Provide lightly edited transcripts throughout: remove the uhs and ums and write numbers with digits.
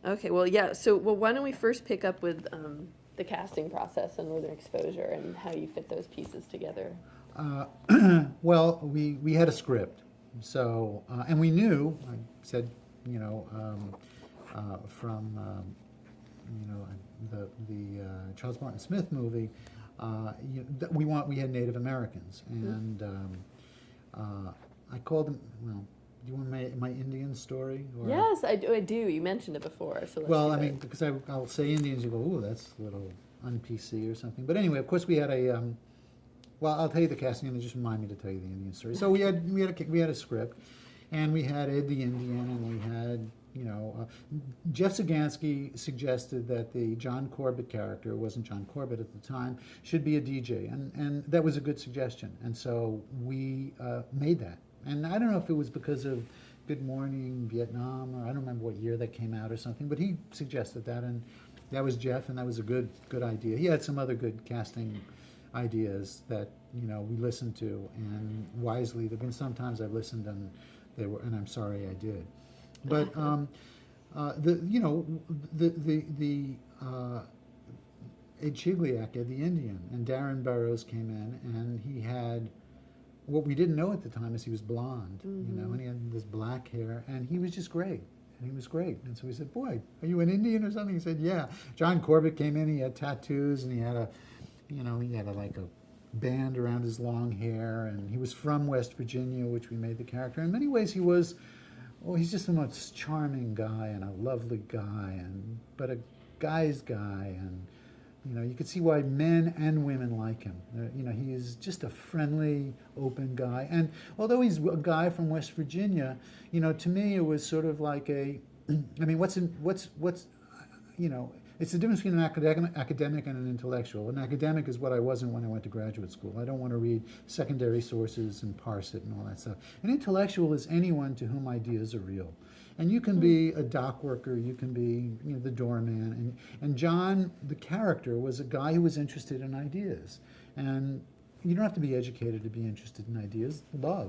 Okay, well, yeah. So, well, why don't we first pick up with the casting process and Northern Exposure and how you fit those pieces together? Uh, well, we had a script, so and we knew. I said, you know, from the Charles Martin Smith movie, we had Native Americans, and I called them. Well, do you want my Indian story? Or? Yes, I do. I do. You mentioned it before, so let's Well, do I it. mean, because I'll say Indians, you go, ooh, that's a little un-PC or something. But anyway, of course, we had a. Well, I'll tell you the casting, and just remind me to tell you the Indian story. So we had a script, and we had Ed the Indian, and we had Jeff Sagansky suggested that the John Corbett character, it wasn't John Corbett at the time, should be a DJ, and that was a good suggestion, and so we made that. And I don't know if it was because of Good Morning Vietnam, or I don't remember what year that came out or something, but he suggested that, and that was Jeff, and that was a good idea. He had some other good casting ideas that we listened to, and wisely. There've been sometimes I've listened and I'm sorry I did. But the Ed Chigliak, the Indian, and Darren Burroughs came in, and he had what we didn't know at the time is he was blonde, and he had this black hair, and he was just great. And he was great. And so we said, boy, are you an Indian or something? He said, yeah. John Corbett came in, he had tattoos, and he had like a band around his long hair, and he was from West Virginia, which we made the character. In many ways, he's just the most charming guy and a lovely guy, but a guy's guy, and you could see why men and women like him. He is just a friendly, open guy. And although he's a guy from West Virginia, to me it was sort of like I mean, it's the difference between an academic and an intellectual. An academic is what I wasn't when I went to graduate school. I don't want to read secondary sources and parse it and all that stuff. An intellectual is anyone to whom ideas are real. And you can be a dock worker, you can be the doorman. And John, the character, was a guy who was interested in ideas. And you don't have to be educated to be interested in ideas.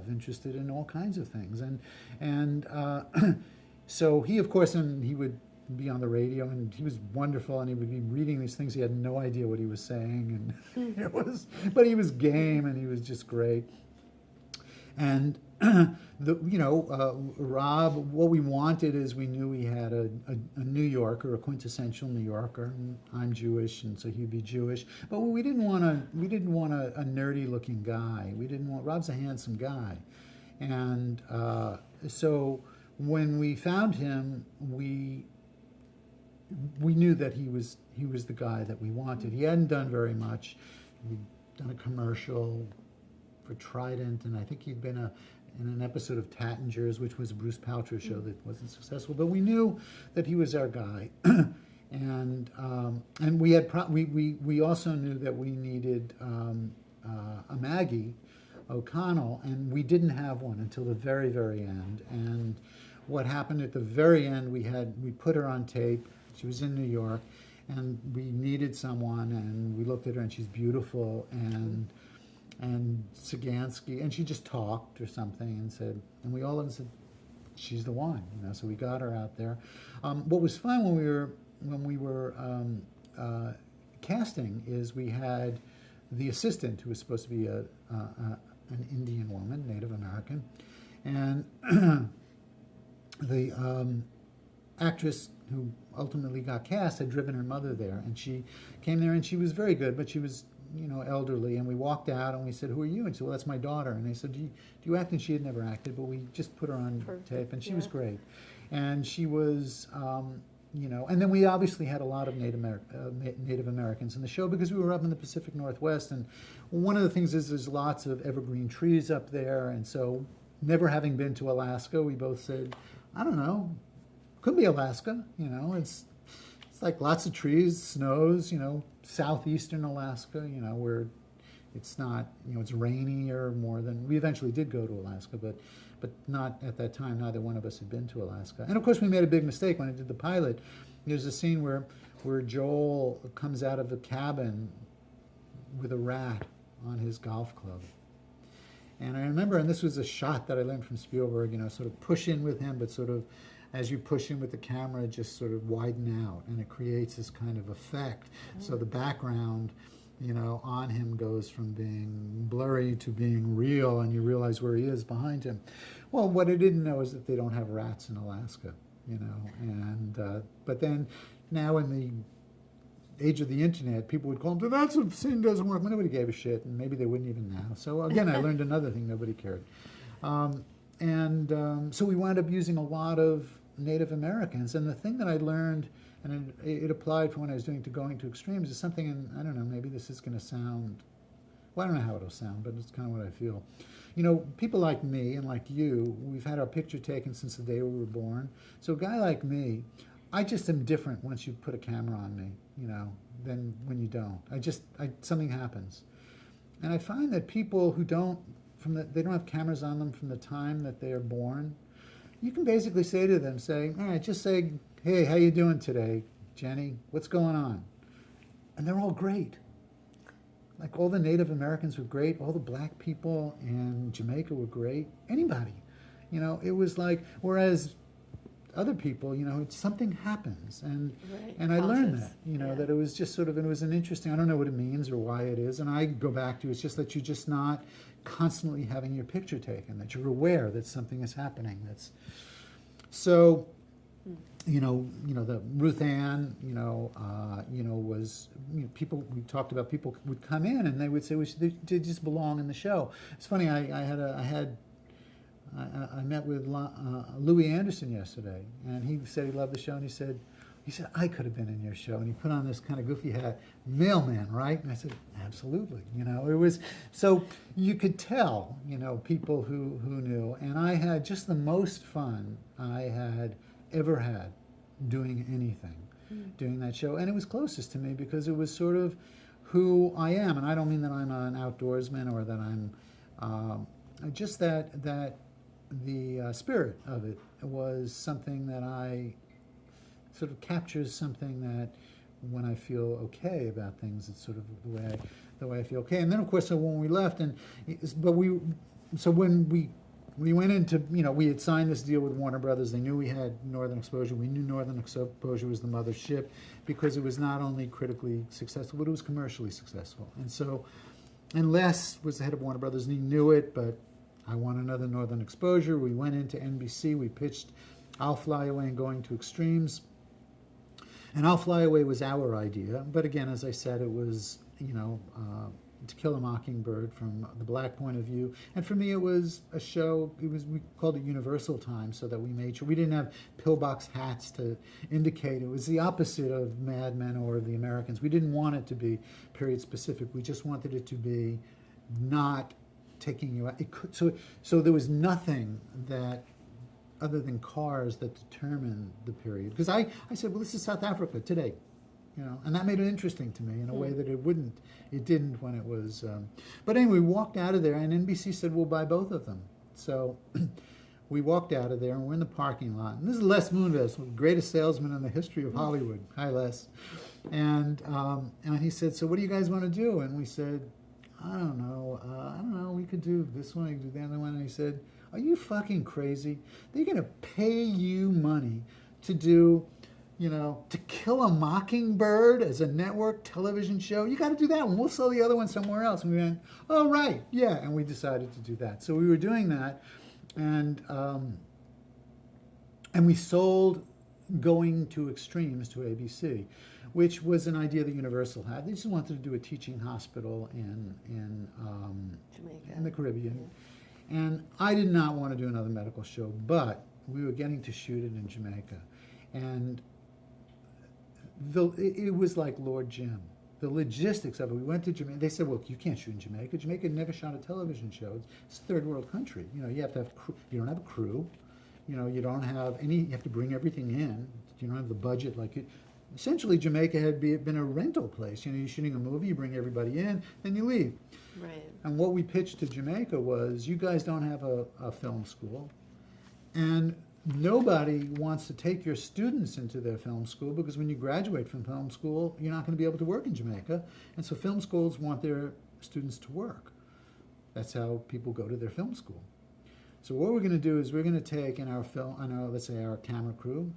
Interested in all kinds of things. And so he, of course, and he would be on the radio, and he was wonderful, and he would be reading these things. He had no idea what he was saying, and but he was game, and he was just great. And Rob, what we wanted is we knew he had a New Yorker, a quintessential New Yorker. And I'm Jewish, and so he'd be Jewish. But we didn't want a nerdy looking guy. Rob's a handsome guy, and so when we found him, we knew that he was the guy that we wanted. He hadn't done very much. He'd done a commercial for Trident, and I think he'd been in an episode of Tattingers, which was a Bruce Paltrow show that wasn't successful. But we knew that he was our guy, and we also knew that we needed a Maggie O'Connell, and we didn't have one until the very, very end. And what happened at the very end, we put her on tape. She was in New York, and we needed someone, and we looked at her, and she's beautiful, and Sagansky, and she just talked or something and we all of us said, she's the one, so we got her out there. What was fun when we were casting is we had the assistant, who was supposed to be an Indian woman, Native American, and the actress who ultimately got cast had driven her mother there, and she came there, and she was very good, but she was elderly, and we walked out and we said, who are you? And she said, well, that's my daughter. And they said, do you act? And she had never acted, but we just put her on tape, and she was great. And she was, and then we obviously had a lot of Native Americans in the show because we were up in the Pacific Northwest, and one of the things is there's lots of evergreen trees up there, and so never having been to Alaska, we both said, I don't know, could be Alaska, it's like lots of trees, snows, southeastern Alaska, where it's not, it's rainier more than, we eventually did go to Alaska, but not at that time. Neither one of us had been to Alaska. And of course we made a big mistake when I did the pilot. There's a scene where Joel comes out of the cabin with a rat on his golf club. And I remember, and this was a shot that I learned from Spielberg, sort of push in with him, but sort of as you push in with the camera, just sort of widen out, and it creates this kind of effect. So the background, you know, on him goes from being blurry to being real, and you realize where he is behind him. Well, what I didn't know is that they don't have rats in Alaska, you know, and but then now in the age of the internet, people would call him, that's a scene doesn't work. Well, nobody gave a shit, and maybe they wouldn't even now. So again, I learned another thing, nobody cared. So we wound up using a lot of Native Americans, and the thing that I learned, and it applied for when I was going to extremes, is something, and I don't know, maybe this is going to sound, well, I don't know how it'll sound, but it's kind of what I feel. You know, people like me and like you, we've had our picture taken since the day we were born. So a guy like me, I just am different once you put a camera on me, you know, than when you don't. Something happens. And I find that people who don't, they don't have cameras on them from the time that they are born, you can basically say to them, all right, just say, hey, how you doing today, Jenny? What's going on? And they're all great. Like all the Native Americans were great, all the black people in Jamaica were great, anybody. You know, it was like, whereas other people, you know, something happens. And I learned that, you know, that it was just sort of, it was an interesting, I don't know what it means or why it is. And I go back to, it's just that you're just not constantly having your picture taken, that you're aware that something is happening. So, you know, the Ruth Ann, was, people, we talked about people would come in and they would say, they just belong in the show. It's funny, I met with Louis Anderson yesterday, and he said he loved the show, and he said, I could have been in your show. And he put on this kind of goofy hat, mailman, right? And I said, absolutely. You know, it was, so you could tell, you know, people who knew. And I had just the most fun I had ever had doing anything, doing that show. And it was closest to me because it was sort of who I am. And I don't mean that I'm an outdoorsman or that I'm, just that the spirit of it was something that I sort of captures something that when I feel okay about things, it's sort of the way I feel okay. And then of course, so when we left, when we went into, you know, we had signed this deal with Warner Brothers. They knew we had Northern Exposure. We knew Northern Exposure was the mothership because it was not only critically successful, but it was commercially successful. And so, and Les was the head of Warner Brothers, and he knew it, but I want another Northern Exposure. We went into NBC. We pitched I'll Fly Away and Going to Extremes. And I'll Fly Away was our idea. But again, as I said, it was, you know, To Kill a Mockingbird from the black point of view. And for me, it was a show, we called it Universal Time, so that we made sure we didn't have pillbox hats to indicate. It was the opposite of Mad Men or The Americans. We didn't want it to be period specific. We just wanted it to be not taking you out. So there was nothing that, other than cars, that determined the period. Because I said, well, this is South Africa today, you know, and that made it interesting to me in a way that it didn't when it was. But anyway, we walked out of there, and NBC said, we'll buy both of them. So we walked out of there, and we're in the parking lot. And this is Les Moonves, the greatest salesman in the history of Hollywood. Hi, Les. And he said, so what do you guys want to do? And we said, I don't know, we could do this one, we could do the other one. And he said, are you fucking crazy? They're going to pay you money to do, you know, To Kill a Mockingbird as a network television show? You got to do that one. We'll sell the other one somewhere else. And we went, oh, right, yeah. And we decided to do that. So we were doing that. And we sold Going to Extremes to ABC, which was an idea that Universal had. They just wanted to do a teaching hospital in Jamaica, in the Caribbean. And I did not want to do another medical show, but we were getting to shoot it in Jamaica. And it was like Lord Jim. The logistics of it, we went to Jamaica. They said, well, you can't shoot in Jamaica. Jamaica never shot a television show. It's a third world country. You know, you have to have you don't have a crew. You know, you don't have any, you have to bring everything in. You don't have the budget like it. Essentially, Jamaica had been a rental place. You know, you're shooting a movie, you bring everybody in, then you leave. Right. And what we pitched to Jamaica was, you guys don't have a film school, and nobody wants to take your students into their film school, because when you graduate from film school, you're not going to be able to work in Jamaica. And so film schools want their students to work. That's how people go to their film school. So what we're going to do is we're going to take in our film, let's say our camera crew,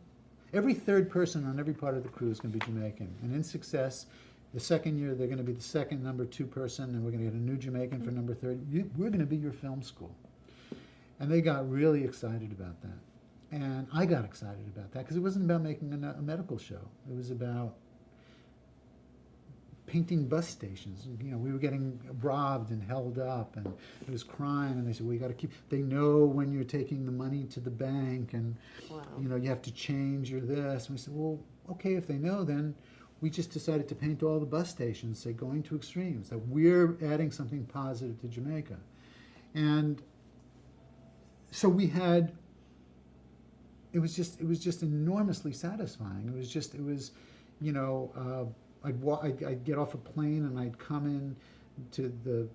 every third person on every part of the crew is going to be Jamaican. And in success, the second year they're going to be the second number 2 person, and we're going to get a new Jamaican for number 3. We're going to be your film school. And they got really excited about that. And I got excited about that because it wasn't about making a medical show. It was about painting bus stations. You know, we were getting robbed and held up, and there was crime, and they said, well, you got to keep, they know when you're taking the money to the bank, and, Wow. you know, you have to change your this. And we said, well, okay, if they know, then we just decided to paint all the bus stations, say, going to extremes, that we're adding something positive to Jamaica. And so we had, it was just enormously satisfying. It was, you know, I'd get off a plane and I'd come in to the,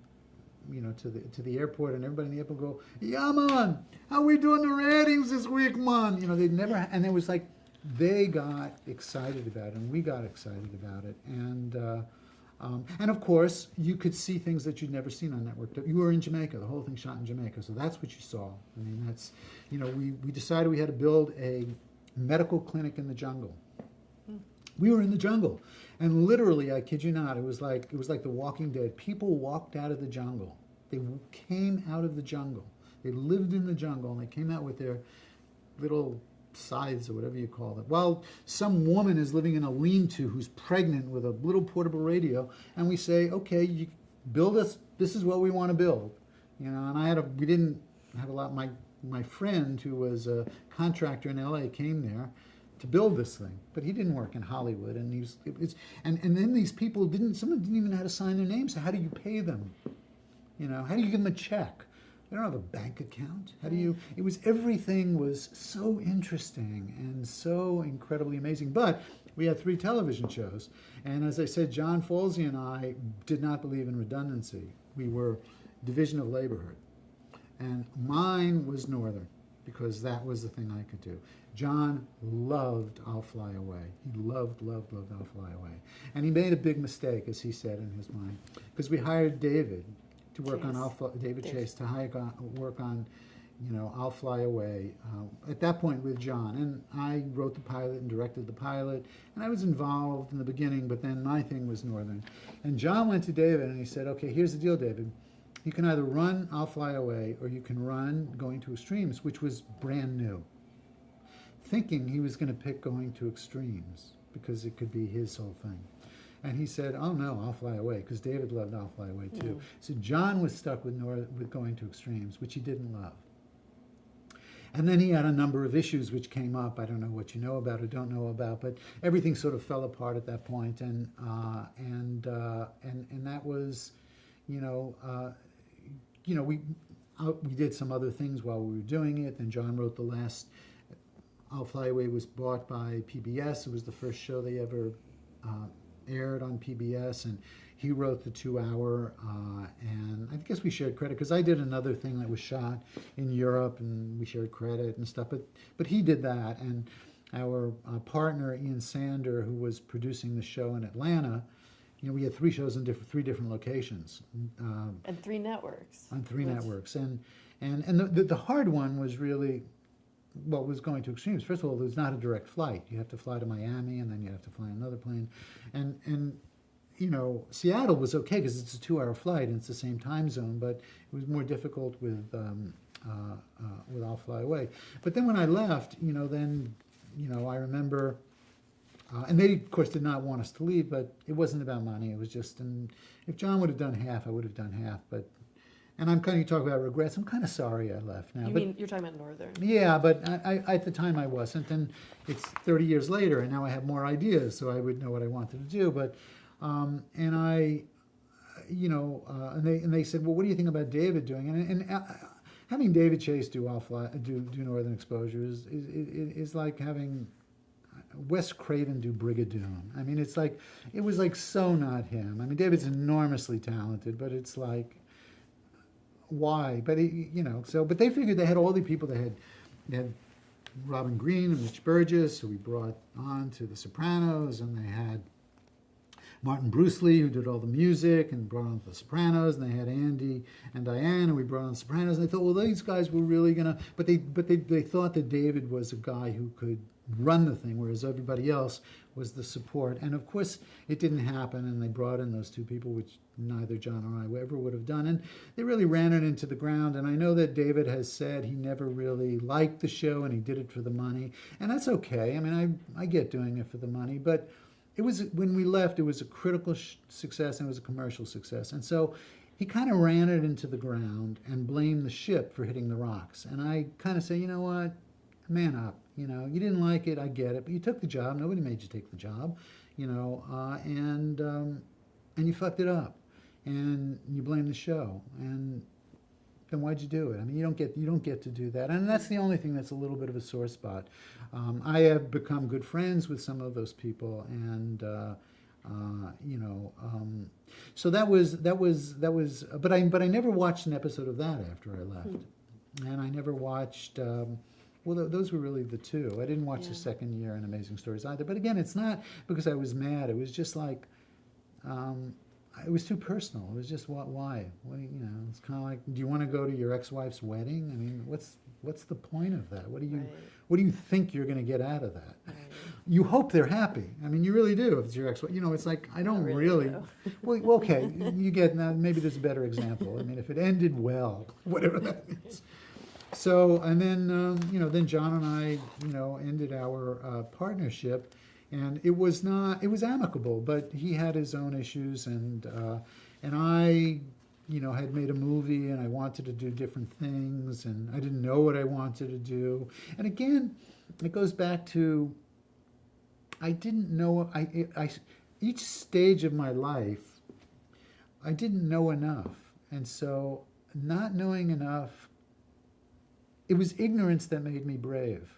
you know, to the airport, and everybody in the airport would go, yeah, man, how we doing the ratings this week, man? You know, they'd never, and it was like, they got excited about it, and we got excited about it. And of course, you could see things that you'd never seen on network. You were in Jamaica, the whole thing shot in Jamaica, so that's what you saw. I mean, that's, you know, we decided we had to build a medical clinic in the jungle. We were in the jungle, and literally, I kid you not, it was like The Walking Dead. People walked out of the jungle. They came out of the jungle. They lived in the jungle, and they came out with their little scythes or whatever you call it. Well, some woman is living in a lean-to who's pregnant with a little portable radio, and we say, okay, you build us. This is what we want to build, you know. And we didn't have a lot. My friend, who was a contractor in L.A., came there to build this thing, but he didn't work in Hollywood, and and then these people someone didn't even know how to sign their names. So how do you pay them? You know, how do you give them a check? They don't have a bank account. How do you? Everything was so interesting and so incredibly amazing. But we had 3 television shows, and as I said, John Falsey and I did not believe in redundancy. We were division of labor, and mine was Northern, because that was the thing I could do. John loved I'll Fly Away. He loved I'll Fly Away. And he made a big mistake, as he said in his mind, because we hired David to work on David Chase to work on, you know, I'll Fly Away. At that point with John, and I wrote the pilot and directed the pilot, and I was involved in the beginning, but then my thing was Northern. And John went to David and he said, okay, here's the deal, David. You can either run I'll Fly Away, or you can run Going to Extremes, which was brand new. Thinking he was going to pick Going to Extremes because it could be his whole thing. And he said, oh no, I'll Fly Away, because David loved I'll Fly Away too. So John was stuck with Going to Extremes, which he didn't love. And then he had a number of issues which came up. I don't know what you know about or don't know about, but everything sort of fell apart at that point. And that was, you know, we did some other things while we were doing it. Then John wrote the last. I'll Fly Away was bought by PBS. It was the first show they ever aired on PBS, and he wrote the 2-hour, and I guess we shared credit, because I did another thing that was shot in Europe, and we shared credit and stuff, but he did that, and our partner, Ian Sander, who was producing the show in Atlanta, you know, we had 3 shows in 3 different locations. And 3 networks. On 3 networks, and the hard one was really, what was Going to Extremes. First of all, there's not a direct flight. You have to fly to Miami, and then you have to fly another plane. And you know, Seattle was okay because it's a 2-hour flight and it's the same time zone, but it was more difficult with I'll Fly Away. But then when I left, you know, I remember, and they, of course, did not want us to leave, but it wasn't about money. It was just, and if John would have done half, I would have done half, but. And you talk about regrets. I'm kind of sorry I left now. You're talking about Northern? Yeah, but I at the time I wasn't, and it's 30 years later, and now I have more ideas, so I would know what I wanted to do. But and I, you know, and they said, well, what do you think about David doing? And having David Chase do Northern Exposure is like having Wes Craven do Brigadoon. I mean, it was like so not him. I mean, David's enormously talented, but it's like. Why? But you know, but they figured they had all the people. They had Robin Green and Mitch Burgess, who we brought on to The Sopranos, and they had Martin Bruce Lee, who did all the music and brought on the Sopranos, and they had Andy and Diane, and we brought on the Sopranos. And they thought, well, these guys were really gonna, but they thought that David was a guy who could run the thing, whereas everybody else was the support. And of course, it didn't happen, and they brought in those two people, which neither John or I ever would have done, and they really ran it into the ground. And I know that David has said he never really liked the show, and he did it for the money, and that's okay. I mean, I get doing it for the money, but it was, when we left, it was a critical success, and it was a commercial success, and so he kind of ran it into the ground and blamed the ship for hitting the rocks. And I kind of say, you know what, man up. You know, you didn't like it, I get it, but you took the job. Nobody made you take the job, you know, and you fucked it up, and you blame the show. And then why'd you do it? I mean, you don't get to do that. And that's the only thing that's a little bit of a sore spot. I have become good friends with some of those people, and you know, so that was. But I never watched an episode of that after I left, and I never watched. Well, those were really the two. I didn't watch the second year in Amazing Stories either. But again, it's not because I was mad. It was just like, it was too personal. It was just, why? What, you know, it's kind of like, do you want to go to your ex-wife's wedding? I mean, what's the point of that? What do you think you're going to get out of that? Right. You hope they're happy. I mean, you really do. If it's your ex-wife, you know, it's like, I don't really. Well, okay, you get, now maybe there's a better example. I mean, if it ended well, whatever that means. So, and then, you know, then John and I, you know, ended our partnership, and it was amicable, but he had his own issues, and I, you know, had made a movie, and I wanted to do different things, and I didn't know what I wanted to do. And again, it goes back to, I didn't know, each stage of my life, I didn't know enough, and so not knowing enough, it was ignorance that made me brave.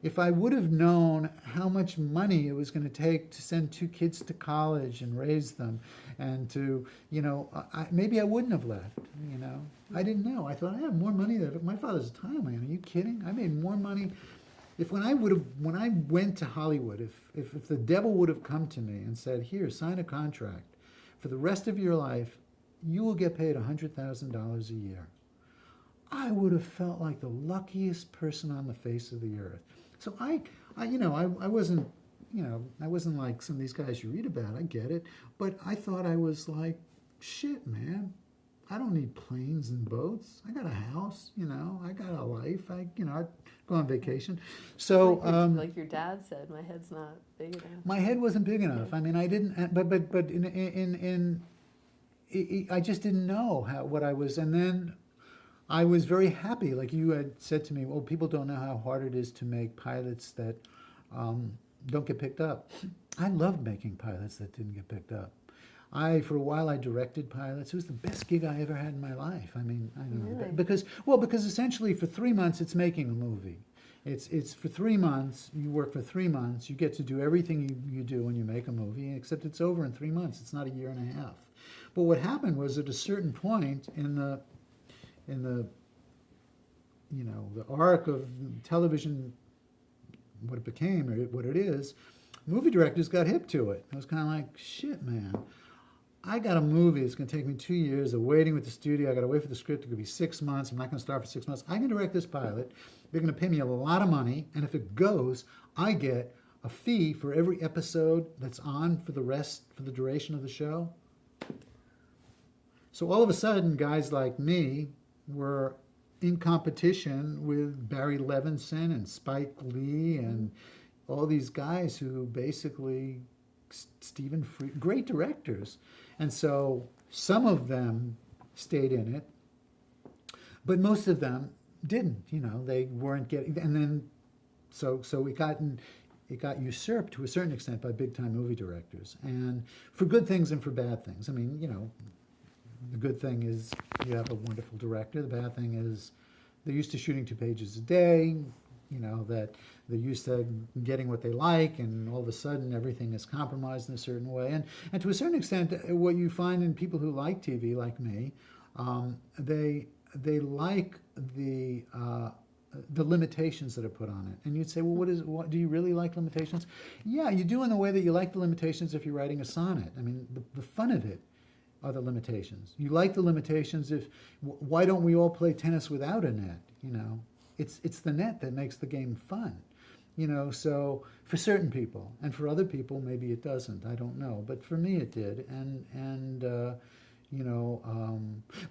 If I would have known how much money it was going to take to send two kids to college and raise them, and to, you know, maybe I wouldn't have left, you know. I didn't know. I thought, I have more money than my father's a tile man. Are you kidding? I made more money. When I went to Hollywood, if the devil would have come to me and said, here, sign a contract, for the rest of your life, you will get paid $100,000 a year, I would have felt like the luckiest person on the face of the earth. So I wasn't, you know, I wasn't like some of these guys you read about. I get it, but I thought I was like, shit, man. I don't need planes and boats. I got a house, you know. I got a life. I go on vacation. So like your dad said, my head's not big enough. My head wasn't big enough. I mean, I didn't. But I just didn't know what I was, and then I was very happy. Like you had said to me, well, people don't know how hard it is to make pilots that don't get picked up. I loved making pilots that didn't get picked up. For a while, I directed pilots. It was the best gig I ever had in my life. I mean, I don't know. Really? Because essentially for 3 months, it's making a movie. It's for 3 months, you work for 3 months, you get to do everything you do when you make a movie, except it's over in 3 months. It's not a year and a half. But what happened was at a certain point in the you know, the arc of television, what it became or what it is, movie directors got hip to it. It was kind of like, shit, man, I got a movie. It's going to take me 2 years of waiting with the studio. I got to wait for the script. It could be 6 months. I'm not going to start for 6 months. I can direct this pilot. They're going to pay me a lot of money, and if it goes, I get a fee for every episode that's on for the duration of the show. So all of a sudden, guys like me were in competition with Barry Levinson and Spike Lee and all these guys who basically, Stephen Freed, great directors. And so some of them stayed in it, but most of them didn't, you know, they weren't getting, and then, so it got usurped to a certain extent by big-time movie directors, and for good things and for bad things. I mean, you know, the good thing is you have a wonderful director. The bad thing is they're used to shooting 2 pages a day, you know, that they're used to getting what they like, and all of a sudden everything is compromised in a certain way. And to a certain extent, what you find in people who like TV, like me, they like the the limitations that are put on it. And you'd say, well, what do you really like limitations? Yeah, you do in the way that you like the limitations if you're writing a sonnet. I mean, the fun of it are the limitations. You like the limitations if, why don't we all play tennis without a net? You know, it's the net that makes the game fun. You know, so for certain people, and for other people, maybe it doesn't. I don't know, but for me, it did.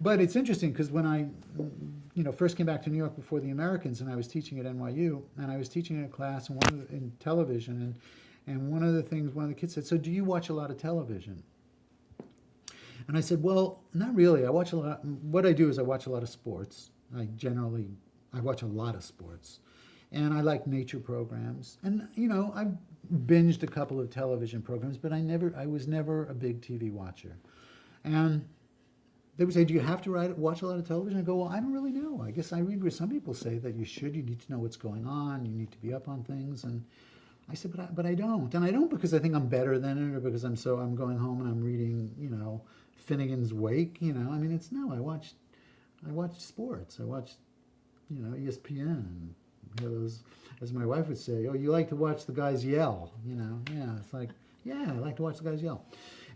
But it's interesting because when I, first came back to New York before the Americans, and I was teaching at NYU, and I was teaching in a class in television, and one of the kids said, "So do you watch a lot of television?" And I said, "Well, not really. I watch a lot. What I do is I watch a lot of sports. I watch a lot of sports." And I like nature programs. And, I binged a couple of television programs, but I was never a big TV watcher. And they would say, do you have to watch a lot of television? I go, well, I don't really know. I guess I read where some people say that you need to know what's going on, you need to be up on things. And I said, but I don't. And I don't because I think I'm better than it or because I'm going home and I'm reading, Finnegan's Wake, I mean, I watch sports. I watch, ESPN and those, as my wife would say, oh, you like to watch the guys yell, Yeah, it's like, yeah, I like to watch the guys yell.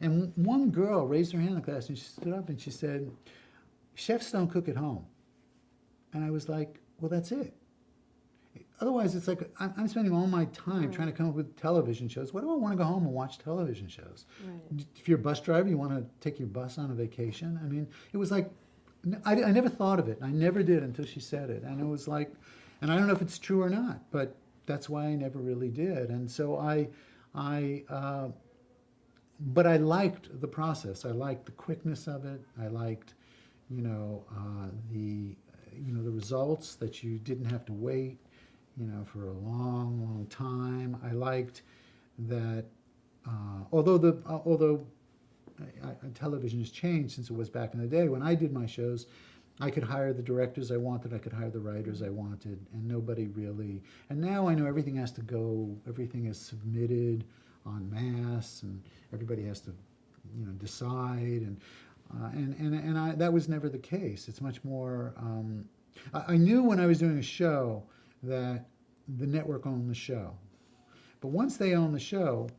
And one girl raised her hand in the class and she stood up and she said, chefs don't cook at home. And I was like, well, that's it. Otherwise, it's like I'm spending all my time trying to come up with television shows. Why do I want to go home and watch television shows? Right. If you're a bus driver, you want to take your bus on a vacation. I mean, it was like, I never thought of it. I never did until she said it. And it was like, and I don't know if it's true or not, but that's why I never really did. And so but I liked the process. I liked the quickness of it. I liked, the results that you didn't have to wait, for a long, long time. I liked that, although television has changed since it was back in the day. When I did my shows, I could hire the directors I wanted, I could hire the writers I wanted, and nobody really. And now I know everything has to go, everything is submitted en masse, and everybody has to, decide. And that was never the case. It's much more. I knew when I was doing a show that the network owned the show, but once they owned the show,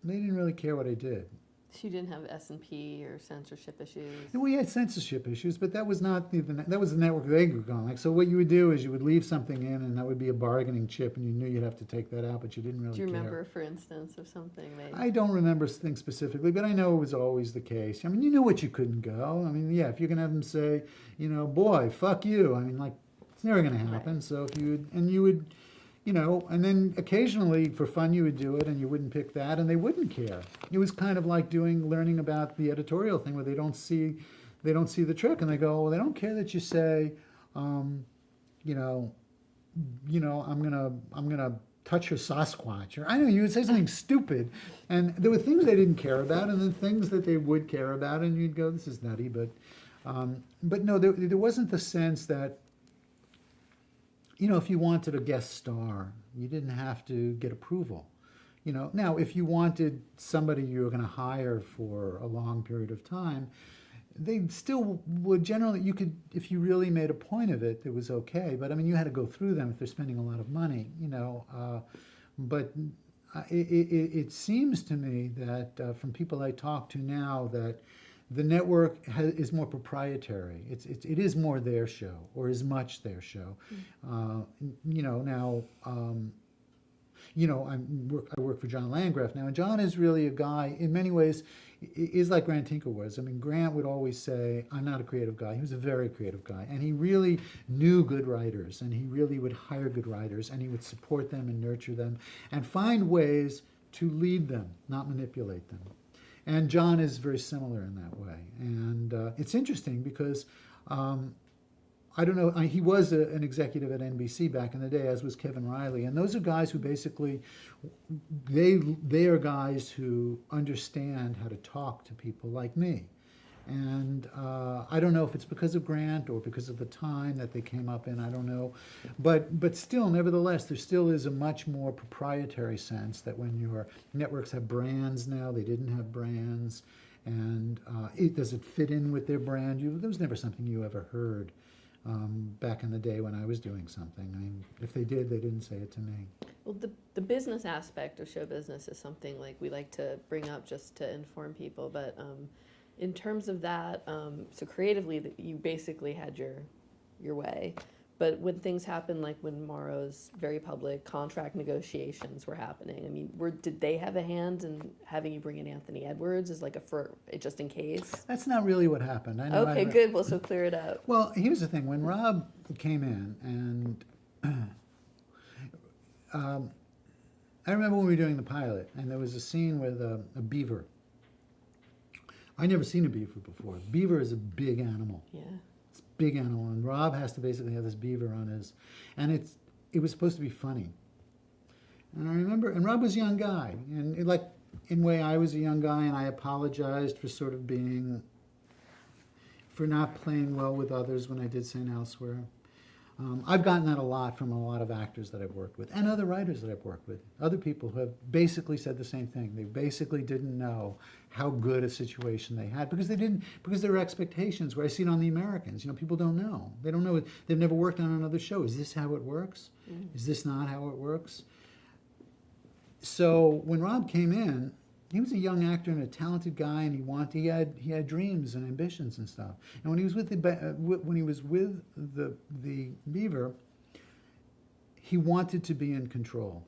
they didn't really care what I did. So you didn't have S&P or censorship issues? We had censorship issues, but that was not that was the network they were going. Like, so what you would do is you would leave something in, and that would be a bargaining chip, and you knew you'd have to take that out, but you didn't really care. Do you remember, for instance, of something they... I don't remember things specifically, but I know it was always the case. I mean, you knew what you couldn't go. I mean, yeah, if you're going to have them say, boy, fuck you, I mean, like, it's never going to happen. Right. So if you would, and then occasionally for fun you would do it and you wouldn't pick that and they wouldn't care. It was kind of like learning about the editorial thing where they don't see the trick and they go, well, they don't care that you say, I'm gonna touch your Sasquatch, or I don't know, you would say something stupid, and there were things they didn't care about and then things that they would care about, and you'd go, this is nutty, but no, there wasn't the sense that, if you wanted a guest star, you didn't have to get approval. Now, if you wanted somebody you were going to hire for a long period of time, they still would generally, you could, if you really made a point of it, it was okay. But I mean, you had to go through them if they're spending a lot of money, But it seems to me that from people I talk to now that the network is more proprietary. It is more their show, or as much their show. Now, I work for John Landgraf now, and John is really a guy, in many ways, is like Grant Tinker was. I mean, Grant would always say, I'm not a creative guy. He was a very creative guy, and he really knew good writers, and he really would hire good writers, and he would support them and nurture them, and find ways to lead them, not manipulate them. And John is very similar in that way. And it's interesting because, I don't know, he was an executive at NBC back in the day, as was Kevin Riley. And those are guys who basically, they are guys who understand how to talk to people like me. And I don't know if it's because of Grant or because of the time that they came up in, I don't know. But still, nevertheless, there still is a much more proprietary sense that when your networks have brands now, they didn't have brands. And does it fit in with their brand? There was never something you ever heard back in the day when I was doing something. I mean, if they did, they didn't say it to me. Well, the business aspect of show business is something like we like to bring up just to inform people. But in terms of that, so creatively, you basically had your way. But when things happen, like when Morrow's very public contract negotiations were happening, I mean, did they have a hand in having you bring in Anthony Edwards as like just in case? That's not really what happened. I know. Okay, good. Well, so clear it up. Well, here's the thing. When Rob came in, and I remember when we were doing the pilot, and there was a scene with a beaver. I never seen a beaver before. Beaver is a big animal. Yeah. It's a big animal, and Rob has to basically have this beaver on his, and it was supposed to be funny. And I remember, and Rob was a young guy, and in a way I was a young guy, and I apologized for sort of for not playing well with others when I did St. Elsewhere. I've gotten that a lot from a lot of actors that I've worked with, and other writers that I've worked with. Other people who have basically said the same thing. They basically didn't know how good a situation they had because their expectations were. I see it on The Americans. People don't know. They don't know. They've never worked on another show. Is this how it works? Is this not how it works? So when Rob came in, he was a young actor and a talented guy, and he had dreams and ambitions and stuff. And when he was with the beaver, he wanted to be in control.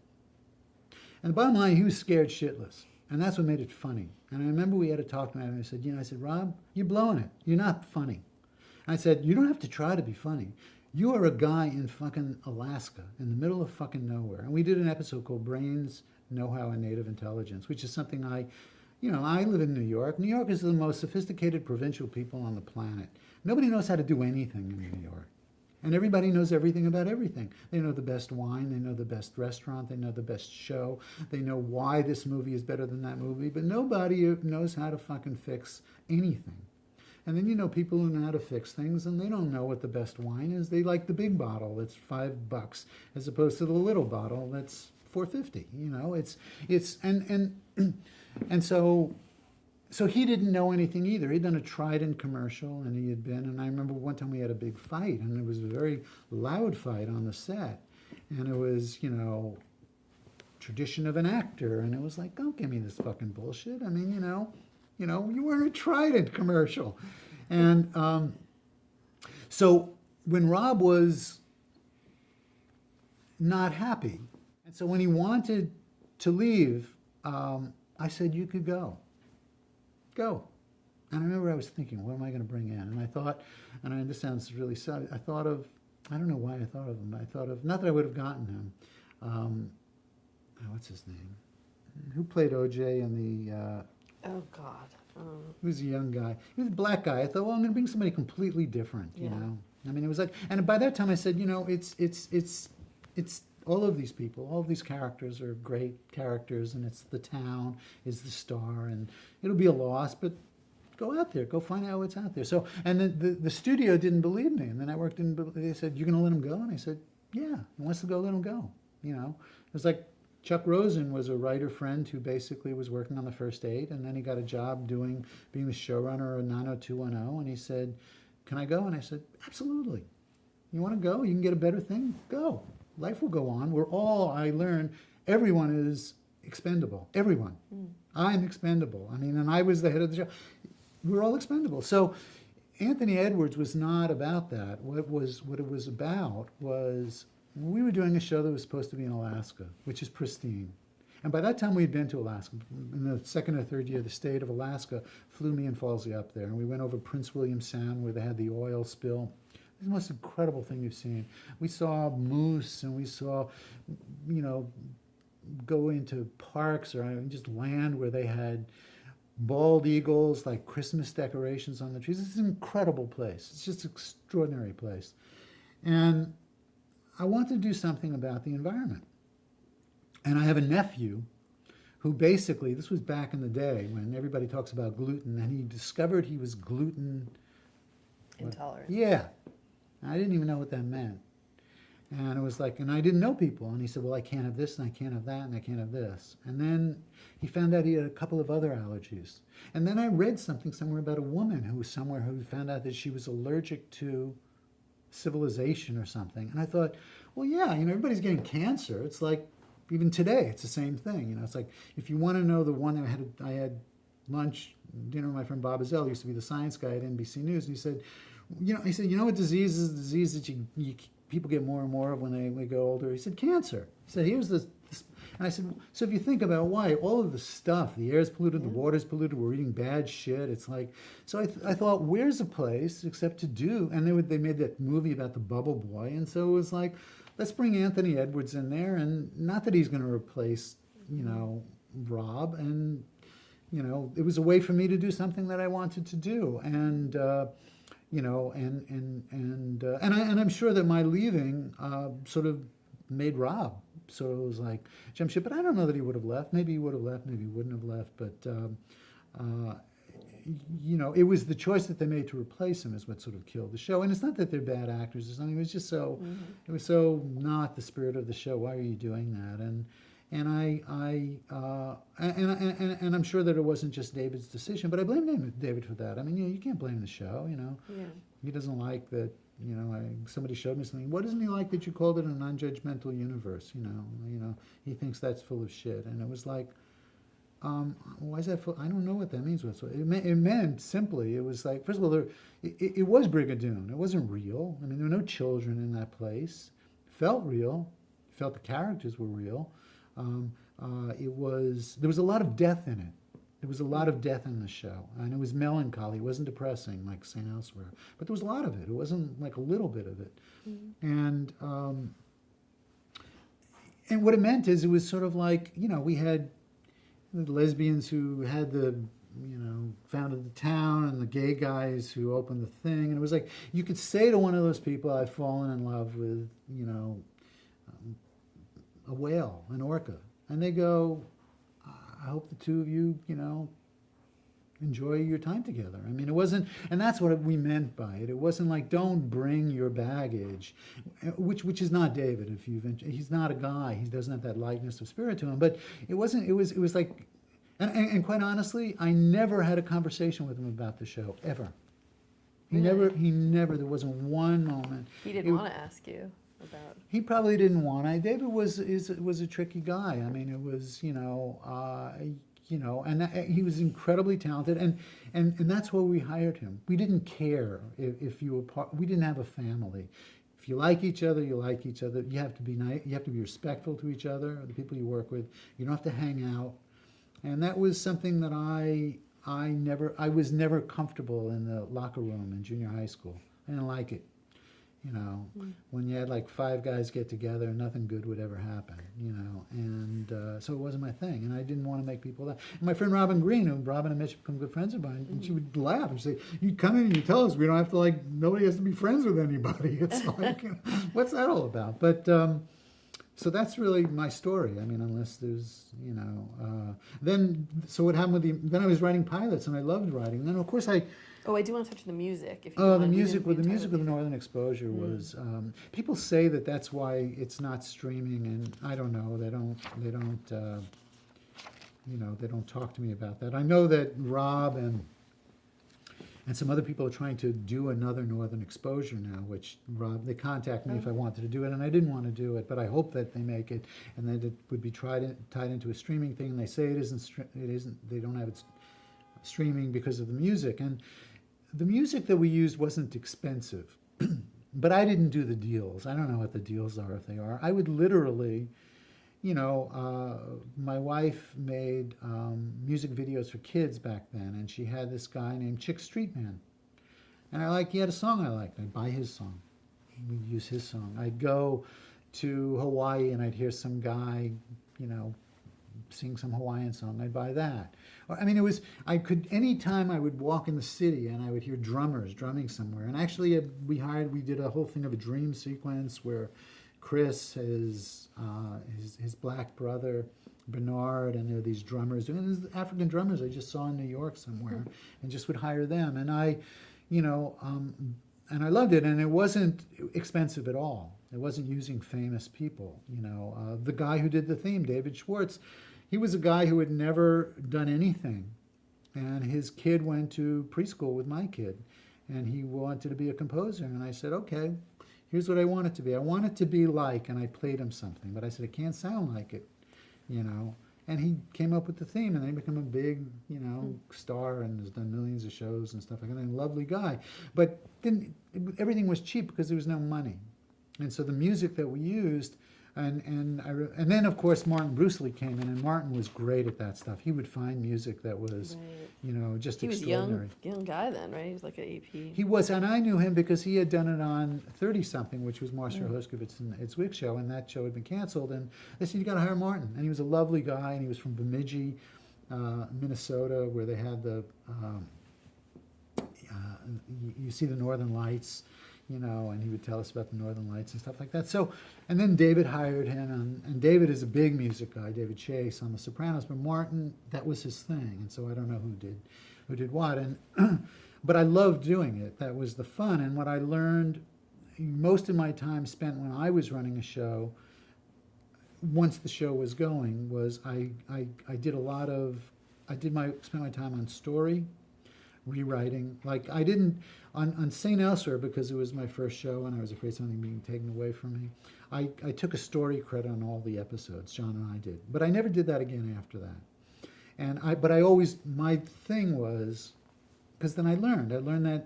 And the bottom line, he was scared shitless, and that's what made it funny. And I remember we had a talk about it, and I said, Rob, you're blowing it. You're not funny. And I said, you don't have to try to be funny. You are a guy in fucking Alaska, in the middle of fucking nowhere. And we did an episode called Brains, Know-How, and Native Intelligence, which is something I live in New York. New York is the most sophisticated provincial people on the planet. Nobody knows how to do anything in New York. And everybody knows everything about everything. They know the best wine, they know the best restaurant, they know the best show, they know why this movie is better than that movie, but nobody knows how to fucking fix anything. And then people who know how to fix things, and they don't know what the best wine is. They like the big bottle that's $5 as opposed to the little bottle that's $4.50. And so he didn't know anything either. He'd done a Trident commercial, and I remember one time we had a big fight, and it was a very loud fight on the set, and it was tradition of an actor, and it was like, don't give me this fucking bullshit. I mean, you were in a Trident commercial. And so when Rob was not happy, and so when he wanted to leave, I said, you could go. Go. And I remember I was thinking, what am I going to bring in? And I thought, and I understand this is really sad, I don't know why I thought of him. I thought of, not that I would have gotten him. What's his name? Who played OJ in the... Oh, God. He was a young guy. He was a black guy. I thought, well, I'm going to bring somebody completely different, I mean, it was like, and by that time I said, it's all of these people, all of these characters are great characters, and it's the town is the star, and it'll be a loss, but go out there, go find out what's out there. So, and then the studio didn't believe me, and the network didn't believe. They said, you're going to let him go? And I said, yeah, he wants to go, let him go. It was like Chuck Rosen was a writer friend who basically was working on the First Aid, and then he got a job being the showrunner of 90210, and he said, can I go? And I said, absolutely. You want to go? You can get a better thing? Go. Life will go on. I learned, everyone is expendable. Everyone. I'm expendable. I mean, and I was the head of the show. We're all expendable. So Anthony Edwards was not about that. What it was about was we were doing a show that was supposed to be in Alaska, which is pristine. And by that time we had been to Alaska. In the second or third year, the state of Alaska flew me and Falsey up there. And we went over Prince William Sound where they had the oil spill. It's the most incredible thing you've seen. We saw moose, and we saw, go into parks or just land where they had bald eagles, like Christmas decorations on the trees. It's an incredible place. It's just an extraordinary place. And I want to do something about the environment. And I have a nephew who basically, this was back in the day when everybody talks about gluten, and he discovered he was gluten Intolerant. Yeah. I didn't even know what that meant. And it was like, and I didn't know people. And he said, well, I can't have this, and I can't have that, and I can't have this. And then he found out he had a couple of other allergies. And then I read something somewhere about a woman who was somewhere who found out that she was allergic to civilization or something. And I thought, well, yeah, everybody's getting cancer. It's like, even today, it's the same thing. It's like, if you want to know the one I had dinner with my friend Bob Azell, used to be the science guy at NBC News, and he said, what disease is? The disease that people get more and more of when they go older. He said, cancer. He said, here's this. And I said, so if you think about why, all of the stuff, the air's polluted, the water's polluted, we're eating bad shit. It's like, so I thought, where's a place except to do? And they made that movie about the Bubble Boy, and so it was like, let's bring Anthony Edwards in there, and not that he's going to replace, Rob, and it was a way for me to do something that I wanted to do, and and I'm sure that my leaving sort of made Rob sort of was like jump ship, but I don't know that he would have left. Maybe he would have left, maybe he wouldn't have left, but it was the choice that they made to replace him is what sort of killed the show. And it's not that they're bad actors or something. It was just so, it was so not the spirit of the show. Why are you doing that? And I'm sure that it wasn't just David's decision, but I blame David for that. I mean, you can't blame the show. Yeah. He doesn't like that. Somebody showed me something. What doesn't he like that you called it a non-judgmental universe? He thinks that's full of shit. And it was like, why is that? I don't know what that means. It meant simply, it was like, first of all, it was Brigadoon. It wasn't real. I mean, there were no children in that place. It felt real. It felt the characters were real. There was a lot of death in it. There was a lot of death in the show, and it was melancholy. It wasn't depressing like St. Elsewhere, but there was a lot of it. It wasn't like a little bit of it, and what it meant is it was sort of like we had the lesbians who had founded the town, and the gay guys who opened the thing, and it was like you could say to one of those people, "I've fallen in love with a whale, an orca," and they go, I hope the two of you, enjoy your time together. I mean, it wasn't, and that's what we meant by it. It wasn't like, don't bring your baggage, which is not David. He's not a guy. He doesn't have that lightness of spirit to him. But it wasn't. It was like, and quite honestly, I never had a conversation with him about the show ever. He never. There wasn't one moment. He didn't want to ask you about. He probably didn't want to. David was a tricky guy. I mean, it was and he was incredibly talented, and that's why we hired him. We didn't care if you were part. We didn't have a family. If you like each other, you like each other. You have to be nice. You have to be respectful to each other, the people you work with. You don't have to hang out, and that was something that I was never comfortable in the locker room in junior high school. I didn't like it. When you had like 5 guys get together and nothing good would ever happen, and so it wasn't my thing, and I didn't want to make people laugh. And my friend Robin Green, who Robin and Mitch become good friends of mine, and she would laugh and say, "You come in and you tell us we don't have to nobody has to be friends with anybody." It's like, what's that all about? But so that's really my story. I mean, unless there's, so what happened then I was writing pilots, and I loved writing. Then of course I do want to touch the music. If you the mind. music with Northern Exposure was. People say that that's why it's not streaming, and I don't know. They don't. They don't talk to me about that. I know that Rob and some other people are trying to do another Northern Exposure now. Which Rob, they contact me if I wanted to do it, and I didn't want to do it, but I hope that they make it, and that it would be tied into a streaming thing. And they say it isn't. They don't have it streaming because of the music. And the music that we used wasn't expensive, but I didn't do the deals. I don't know what the deals are, if they are. I would literally, my wife made music videos for kids back then, and she had this guy named Chick Streetman. And he had a song I liked. I'd buy his song. We'd use his song. I'd go to Hawaii and I'd hear some guy, sing some Hawaiian song. I'd buy that. I mean, anytime I would walk in the city and I would hear drummers drumming somewhere. And actually we did a whole thing of a dream sequence where Chris, his black brother, Bernard, and there were these drummers, and these African drummers I just saw in New York somewhere, and just would hire them. And I loved it, and it wasn't expensive at all. It wasn't using famous people. The guy who did the theme, David Schwartz, he was a guy who had never done anything, and his kid went to preschool with my kid, and he wanted to be a composer. And I said, okay. Here's what I want it to be. I want it to be like, and I played him something, but I said, it can't sound like it, you know. And he came up with the theme, and they become a big, you know, star, and has done millions of shows and stuff like that. And a lovely guy. But then everything was cheap because there was no money. And so the music that we used, and then of course Martin Brucely came in, and Martin was great at that stuff. He would find music that was, Right. you know, just He was extraordinary. young guy then, right? He was like an AP. He was, and I knew him because he had done it on 30-something, which was Marcia Hershkovitz and Ed Zwick show, and that show had been canceled. And they said, you got to hire Martin. And he was a lovely guy, and he was from Bemidji, Minnesota, where they had the, you see the Northern Lights, you know, and he would tell us about the Northern Lights and stuff like that. So, and then David hired him, and David is a big music guy, David Chase on The Sopranos, but Martin, that was his thing, and so I don't know who did what, and but I loved doing it. That was the fun, and what I learned, most of my time spent when I was running a show, once the show was going, was I spent my time on story, rewriting. Like I didn't, on St. Elsewhere, because it was my first show and I was afraid something being taken away from me, I took a story credit on all the episodes, John and I did. But I never did that again after that. But I always, my thing was, because then I learned that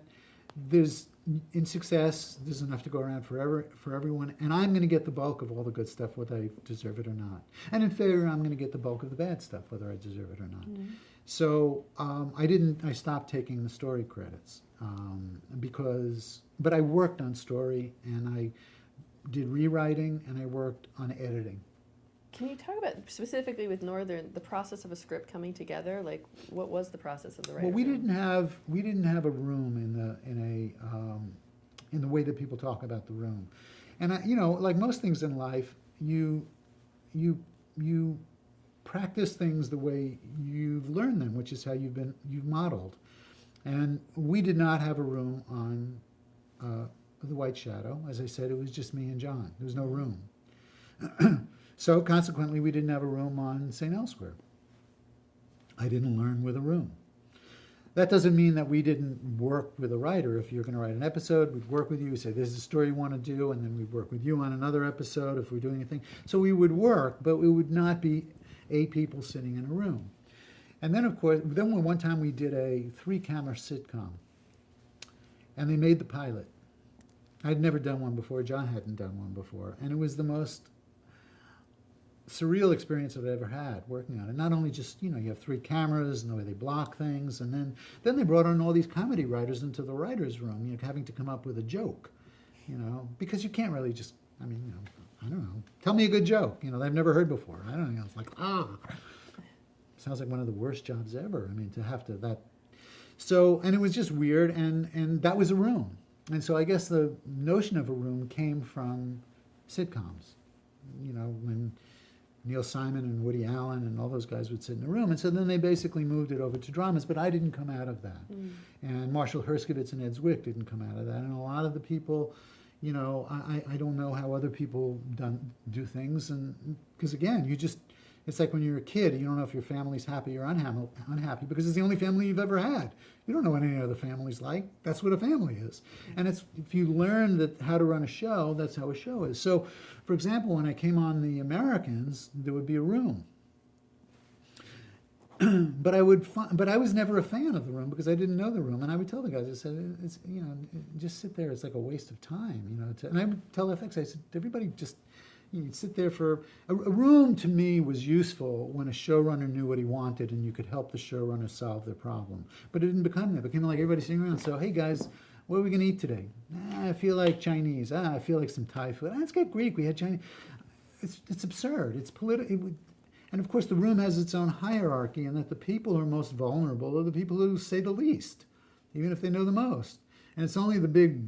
in success, there's enough to go around for everyone, and I'm going to get the bulk of all the good stuff, whether I deserve it or not. And in failure, I'm going to get the bulk of the bad stuff, whether I deserve it or not. Mm-hmm. So I stopped taking the story credits but I worked on story, and I did rewriting, and I worked on editing. Can you talk about specifically with Northern the process of a script coming together? Like, what was the process of the writer's Well, we room? didn't have a room in the way that people talk about the room, and like most things in life, you practice things the way you've learned them, which is how you've modeled. And we did not have a room on The White Shadow. As I said, it was just me and John. There was no room. So consequently, we didn't have a room on St. Elsewhere. I didn't learn with a room. That doesn't mean that we didn't work with a writer. If you're going to write an episode, we'd work with you. We'd say, this is the story you want to do, and then we'd work with you on another episode if we're doing anything. So we would work, but we would not be 8 people sitting in a room. And then, of course, one time we did a 3-camera sitcom, and they made the pilot. I'd never done one before. John hadn't done one before. And it was the most surreal experience I've ever had working on it. Not only just, you have 3 cameras and the way they block things, and then they brought on all these comedy writers into the writer's room, having to come up with a joke, because you can't really just, I don't know, tell me a good joke, they've never heard before. I don't know, it's like, sounds like one of the worst jobs ever. To have to, that. So, and it was just weird, and that was a room. And so I guess the notion of a room came from sitcoms, when Neil Simon and Woody Allen and all those guys would sit in a room. And so then they basically moved it over to dramas, but I didn't come out of that. And Marshall Hershkovitz and Ed Zwick didn't come out of that. And a lot of the people, I don't know how other people do things. And because again, it's like when you're a kid, you don't know if your family's happy or unhappy because it's the only family you've ever had. You don't know what any other family's like. That's what a family is. And if you learn how to run a show, that's how a show is. So, for example, when I came on The Americans, there would be a room. But I was never a fan of the room because I didn't know the room. And I would tell the guys, I said, it's, just sit there. It's like a waste of time, and I would tell FX, I said, everybody just, you'd sit there for a room. To me was useful when a showrunner knew what he wanted and you could help the showrunner solve their problem. But it didn't become that. It became like everybody sitting around. So, hey guys, what are we going to eat today? I feel like Chinese. I feel like some Thai food. Let's get Greek. We had Chinese. It's absurd. It's political. And of course, the room has its own hierarchy, and that the people who are most vulnerable are the people who say the least, even if they know the most. And it's only the big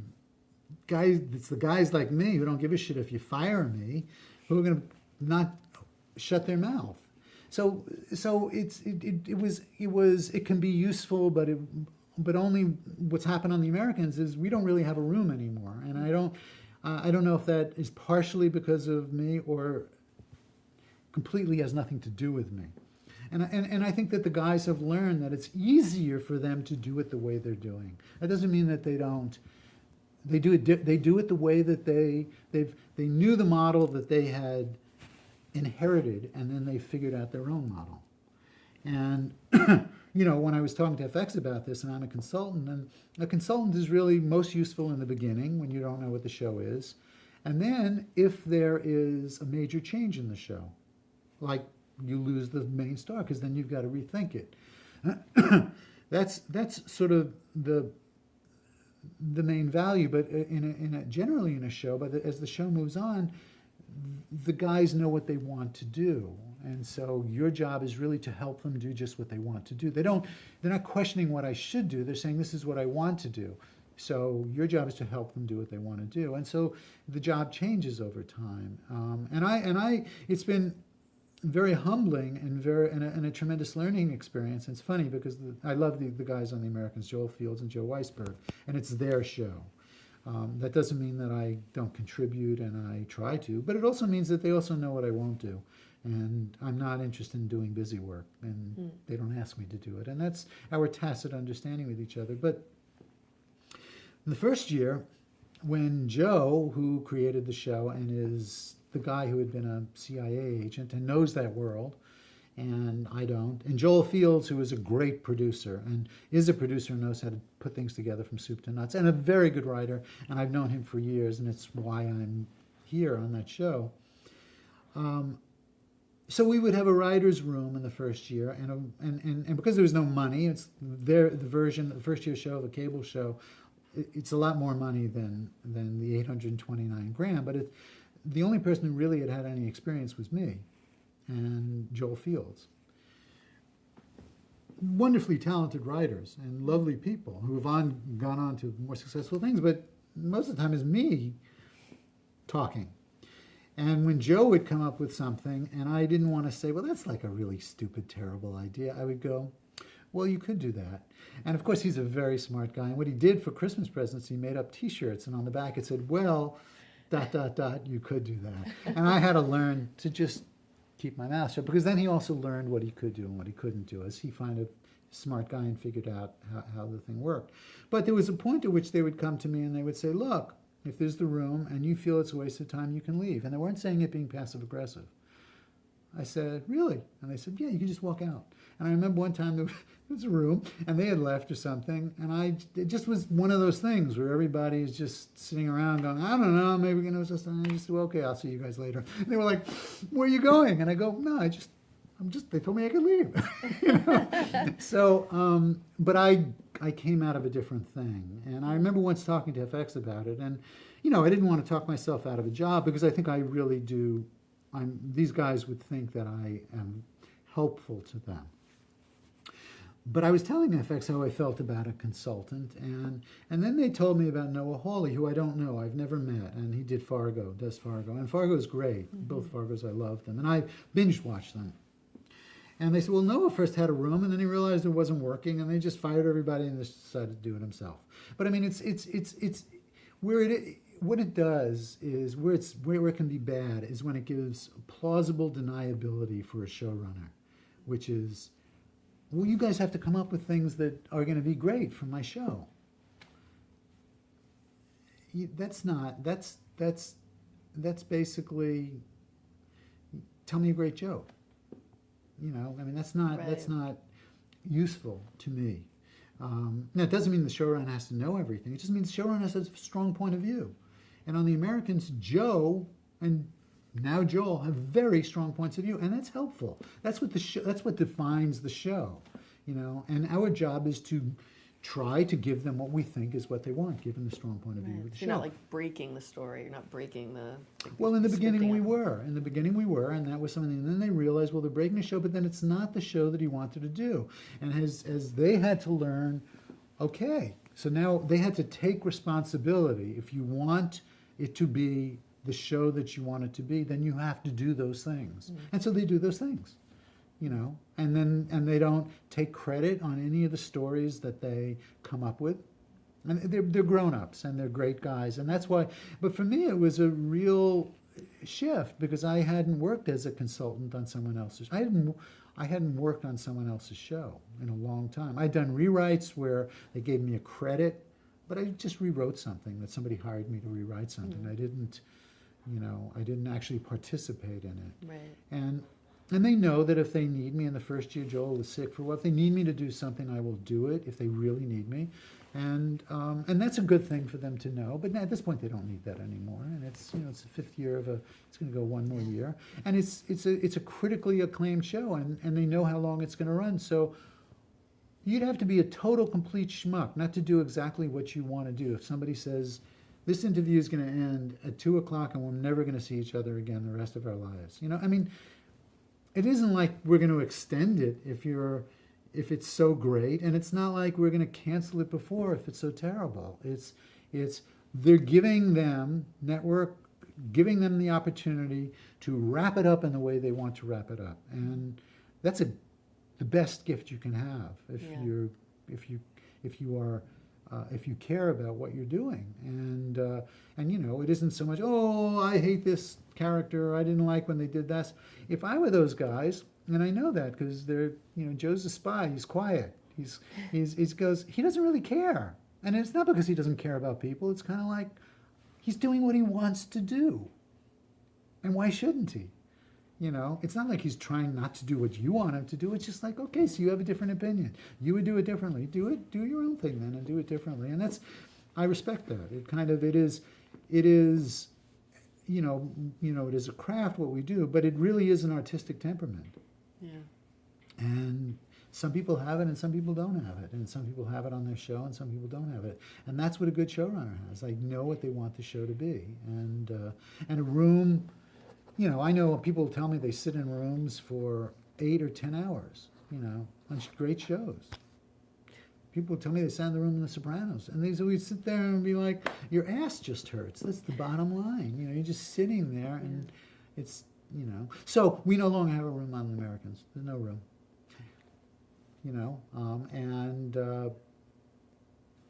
guys, it's the guys like me who don't give a shit if you fire me, who are going to not shut their mouth. So it can be useful, but only what's happened on The Americans is we don't really have a room anymore, and I don't know if that is partially because of me or completely has nothing to do with me. And I think that the guys have learned that it's easier for them to do it the way they're doing. That doesn't mean that they don't they do it. They do it the way that they knew the model that they had inherited, and then they figured out their own model. And when I was talking to FX about this, and I'm a consultant, and a consultant is really most useful in the beginning when you don't know what the show is, and then if there is a major change in the show, like you lose the main star, because then you've got to rethink it. That's sort of the main value. But generally in a show, but as the show moves on, the guys know what they want to do, and so your job is really to help them do just what they want to do. They're not questioning what I should do. They're saying, this is what I want to do. So your job is to help them do what they want to do, and so the job changes over time. It's been very humbling and a tremendous learning experience. It's funny because I love the guys on The Americans, Joel Fields and Joe Weisberg, and it's their show. That doesn't mean that I don't contribute, and I try to, but it also means that they also know what I won't do. And I'm not interested in doing busy work, and they don't ask me to do it. And that's our tacit understanding with each other. But the first year, when Joe, who created the show and is the guy who had been a CIA agent and knows that world, and I don't, and Joel Fields, who is a great producer and is a producer and knows how to put things together from soup to nuts, and a very good writer, and I've known him for years, and it's why I'm here on that show. So we would have a writer's room in the first year, and because there was no money, it's the first year show, the cable show, it's a lot more money than the 829 grand, but the only person who really had any experience was me and Joel Fields. Wonderfully talented writers and lovely people who have gone on to more successful things, but most of the time is me talking. And when Joe would come up with something, and I didn't want to say, well, that's like a really stupid, terrible idea, I would go, well, you could do that. And of course, he's a very smart guy. And what he did for Christmas presents, he made up T-shirts, and on the back it said, well, ... you could do that. And I had to learn to just keep my mouth shut, because then he also learned what he could do and what he couldn't do, as he found a smart guy and figured out how the thing worked. But there was a point at which they would come to me and they would say, look, if there's the room and you feel it's a waste of time, you can leave. And they weren't saying it being passive-aggressive. I said, really? And they said, yeah, you can just walk out. And I remember one time there was a room, and they had left or something, and it just was one of those things where everybody is just sitting around going, I don't know, maybe we're going to just, and I just said, well, okay, I'll see you guys later. And they were like, where are you going? And I go, no, they told me I could leave. So, but I came out of a different thing. And I remember once talking to FX about it, and, I didn't want to talk myself out of a job, because I think I really do. These guys would think that I am helpful to them. But I was telling FX how I felt about a consultant, and then they told me about Noah Hawley, who I don't know, I've never met, and he does Fargo, and Fargo is great. Mm-hmm. Both Fargos, I loved them, and I binge watched them. And they said, well, Noah first had a room, and then he realized it wasn't working, and they just fired everybody and decided to do it himself. But I mean, it's where what it does is where it can be bad is when it gives plausible deniability for a showrunner, which is, well, you guys have to come up with things that are going to be great for my show. That's basically, tell me a great joke. That's not useful to me. Now, it doesn't mean the showrunner has to know everything. It just means the showrunner has a strong point of view. And on The Americans, Joe and now Joel have very strong points of view, and that's helpful. That's what that's what defines the show, And our job is to try to give them what we think is what they want, given the strong point of view of the show. You're not like breaking the story. You're not breaking the. Well, in the beginning we were. In the beginning we were, and that was something. And then they realized, well, they're breaking the show, but then it's not the show that he wanted to do. And as they had to learn, okay, so now they had to take responsibility. If you want it to be the show that you want it to be, then you have to do those things. Mm-hmm. And so they do those things, and they don't take credit on any of the stories that they come up with. And they're grown-ups and they're great guys, and that's why. But for me, it was a real shift, because I hadn't worked as a consultant on someone else's. I hadn't worked on someone else's show in a long time. I'd done rewrites where they gave me a credit but I just rewrote something that somebody hired me to rewrite something. I didn't, I didn't actually participate in it. Right. And they know that if they need me in the first year, Joel was sick for if they need me to do something, I will do it if they really need me. And that's a good thing for them to know. But at this point, they don't need that anymore. And it's it's the fifth year of it's going to go one more year, and it's a critically acclaimed show, and they know how long it's going to run. So you'd have to be a total complete schmuck not to do exactly what you want to do. If somebody says this interview is going to end at 2:00 and we're never going to see each other again the rest of our lives, I mean, it isn't like we're going to extend it if it's so great, and it's not like we're going to cancel it before if it's so terrible. They're giving them giving them the opportunity to wrap it up in the way they want to wrap it up, and that's the best gift you can have if you care about what you're doing, and it isn't so much, oh, I hate this character, I didn't like when they did that. If I were those guys, and I know that because they're, Joe's a spy, he's quiet, he doesn't really care, and it's not because he doesn't care about people, it's kind of like he's doing what he wants to do, and why shouldn't he? It's not like he's trying not to do what you want him to do. It's just like, okay, so you have a different opinion. You would do it differently. Do your own thing then, and do it differently. And I respect that. It is, it is a craft what we do, but it really is an artistic temperament. Yeah. And some people have it, and some people don't have it, and some people have it on their show, and some people don't have it. And that's what a good showrunner has. They know what they want the show to be, and a room. I know people tell me they sit in rooms for 8 or 10 hours, on great shows. People tell me they sat in the room in The Sopranos, and we sit there and be like, your ass just hurts. That's the bottom line. You're just sitting there, and it's, So we no longer have a room on The Americans. There's no room.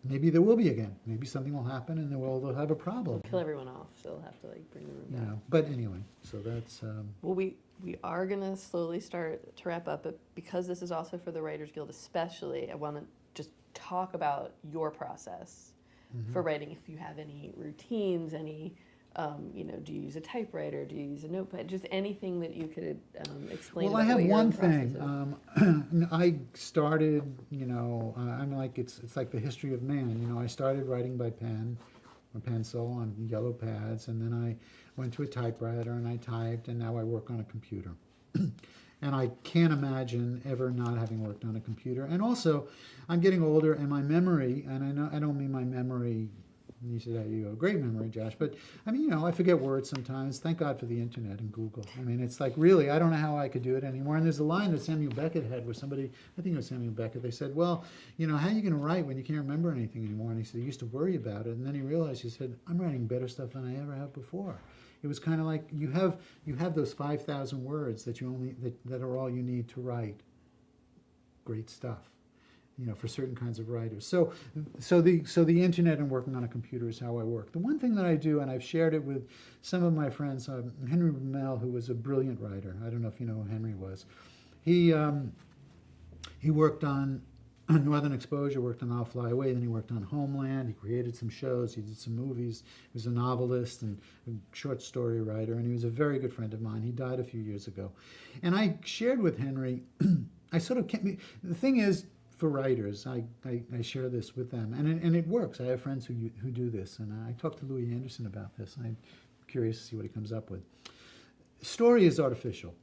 Maybe there will be again. Maybe something will happen, and they'll have a problem. Kill everyone off, so they'll have to bring the room back. But anyway, so that's. Well, we are gonna slowly start to wrap up, but because this is also for the Writers Guild, especially, I want to just talk about your process for writing. If you have any routines, any. Do you use a typewriter? Do you use a notepad? Just anything that you could explain. Well, about I have what your one own thing. process is. I started, I'm like it's like the history of man. I started writing by pen or pencil on yellow pads, and then I went to a typewriter and I typed, and now I work on a computer. And I can't imagine ever not having worked on a computer. And also, I'm getting older, and my memory, and I don't mean my memory. You said, you have a great memory, Josh. But, I forget words sometimes. Thank God for the internet and Google. It's like, really, I don't know how I could do it anymore. And there's a line that Samuel Beckett had where somebody, I think it was Samuel Beckett, they said, well, how are you going to write when you can't remember anything anymore? And he said, he used to worry about it. And then he realized, he said, I'm writing better stuff than I ever have before. It was kind of like you have those 5,000 words that that are all you need to write great stuff. For certain kinds of writers. So the internet and working on a computer is how I work. The one thing that I do, and I've shared it with some of my friends, Henry Bemmel, who was a brilliant writer. I don't know if you know who Henry was. He worked on Northern Exposure, worked on I'll Fly Away, then he worked on Homeland, he created some shows, he did some movies, he was a novelist and a short story writer, and he was a very good friend of mine. He died a few years ago. And I shared with Henry, the thing is, for writers, I share this with them, and it works. I have friends who do this, and I talked to Louis Anderson about this. I'm curious to see what he comes up with. Story is artificial.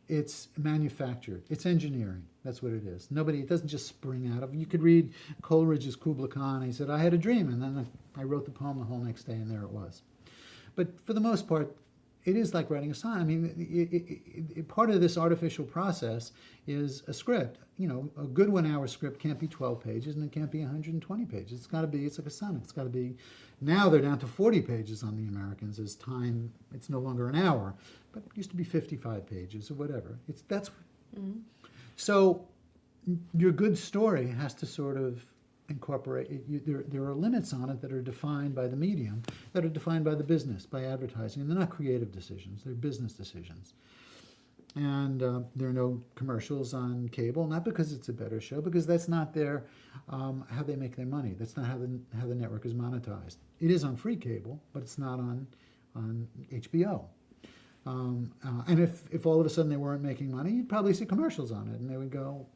It's manufactured. It's engineering. That's what it is. It doesn't just spring out of. You could read Coleridge's Kubla Khan. He said, I had a dream, and then I wrote the poem the whole next day, and there it was. But for the most part, it is like writing a song. Part of this artificial process is a script. A good 1 hour script can't be 12 pages, and it can't be 120 pages. It's like a sonnet. It's got to be, now they're down to 40 pages on The Americans as time, it's no longer an hour, but it used to be 55 pages or whatever. So your good story has to sort of incorporate, there are limits on it that are defined by the medium, that are defined by the business, by advertising, and they're not creative decisions, they're business decisions. And there are no commercials on cable, not because it's a better show, because that's not their how they make their money. That's not how the network is monetized. It is on free cable, but it's not on HBO. And if all of a sudden they weren't making money, you'd probably see commercials on it, and they would go,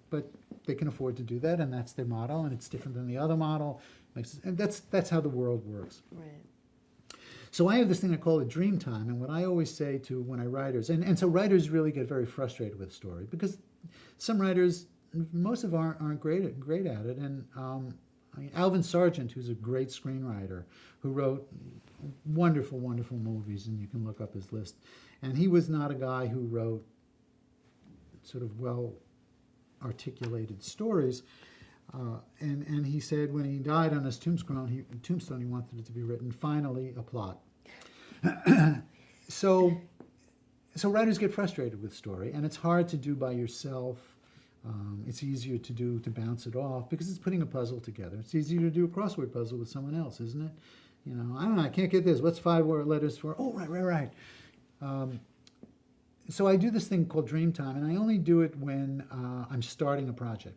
but they can afford to do that, and that's their model, and it's different than the other model. And that's how the world works. Right. So I have this thing I call it dream time, and what I always say to when I writers, and so writers really get very frustrated with a story because some writers, most of them aren't great at it, and I mean, Alvin Sargent, who's a great screenwriter, who wrote wonderful, wonderful movies, and you can look up his list, and he was not a guy who wrote sort of well articulated stories. And he said when he died on his tombstone, he wanted it to be written, finally, a plot. So writers get frustrated with story, and it's hard to do by yourself. It's easier to bounce it off because it's putting a puzzle together. It's easier to do a crossword puzzle with someone else, isn't it? I don't know, I can't get this. What's 5 letters for? Oh, right. So I do this thing called dream time, and I only do it when I'm starting a project.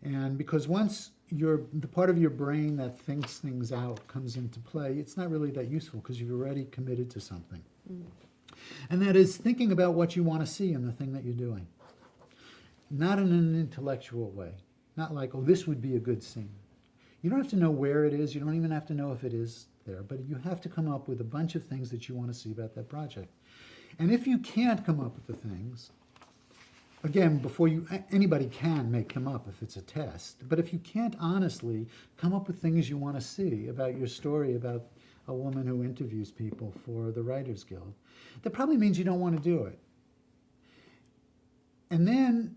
And because once the part of your brain that thinks things out comes into play, it's not really that useful because you've already committed to something. Mm. And that is thinking about what you want to see in the thing that you're doing. Not in an intellectual way. Not like, oh, this would be a good scene. You don't have to know where it is. You don't even have to know if it is there. But you have to come up with a bunch of things that you want to see about that project. And if you can't come up with the things, again, anybody can make them up if it's a test, but if you can't honestly come up with things you want to see about your story about a woman who interviews people for the Writers Guild, that probably means you don't want to do it. And then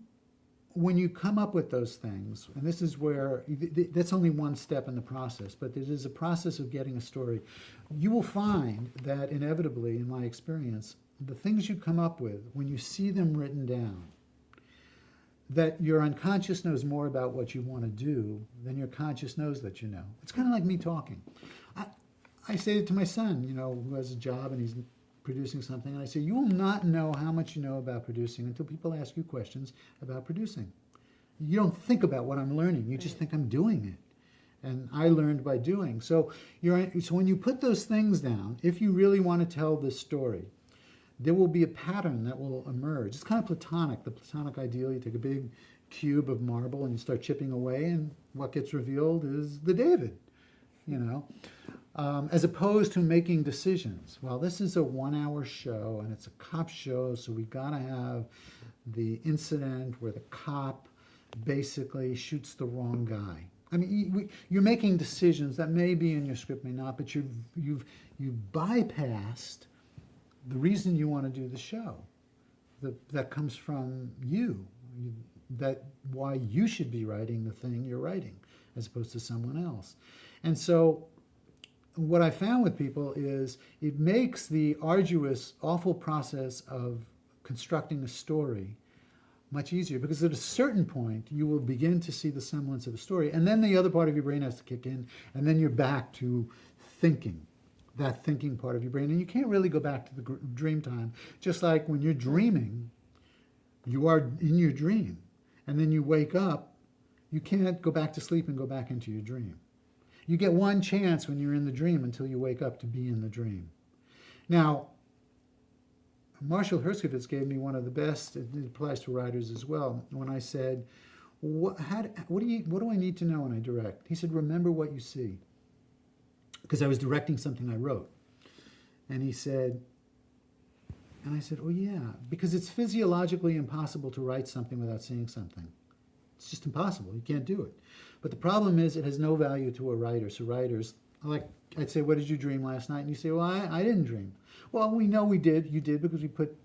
when you come up with those things, and this is where, that's only one step in the process, but it is a process of getting a story, you will find that inevitably, in my experience, the things you come up with, when you see them written down, that your unconscious knows more about what you want to do than your conscious knows that you know. It's kind of like me talking. I say it to my son, who has a job and he's producing something, and I say, you will not know how much you know about producing until people ask you questions about producing. You don't think about what I'm learning. You just think I'm doing it. And I learned by doing. So when you put those things down, if you really want to tell this story, there will be a pattern that will emerge. It's kind of Platonic, the Platonic ideal. You take a big cube of marble and you start chipping away, and what gets revealed is the David, as opposed to making decisions. Well, this is a 1-hour show, and it's a cop show, so we got to have the incident where the cop basically shoots the wrong guy. I mean, you're making decisions that may be in your script, may not, but you've bypassed the reason you want to do the show. That comes from you. Why you should be writing the thing you're writing as opposed to someone else. And so what I found with people is it makes the arduous, awful process of constructing a story much easier, because at a certain point you will begin to see the semblance of a story, and then the other part of your brain has to kick in, and then you're back to thinking. That thinking part of your brain. And you can't really go back to the dream time. Just like when you're dreaming, you are in your dream. And then you wake up, you can't go back to sleep and go back into your dream. You get one chance when you're in the dream until you wake up to be in the dream. Now, Marshall Herskovitz gave me one of the best, it applies to writers as well, when I said, what do I need to know when I direct? He said, remember what you see. Because I was directing something I wrote. And he said, and I said, oh yeah, because it's physiologically impossible to write something without seeing something. It's just impossible. You can't do it. But the problem is it has no value to a writer. So writers, I'd say, what did you dream last night? And you say, well, I didn't dream. Well, we know we did. You did, because we put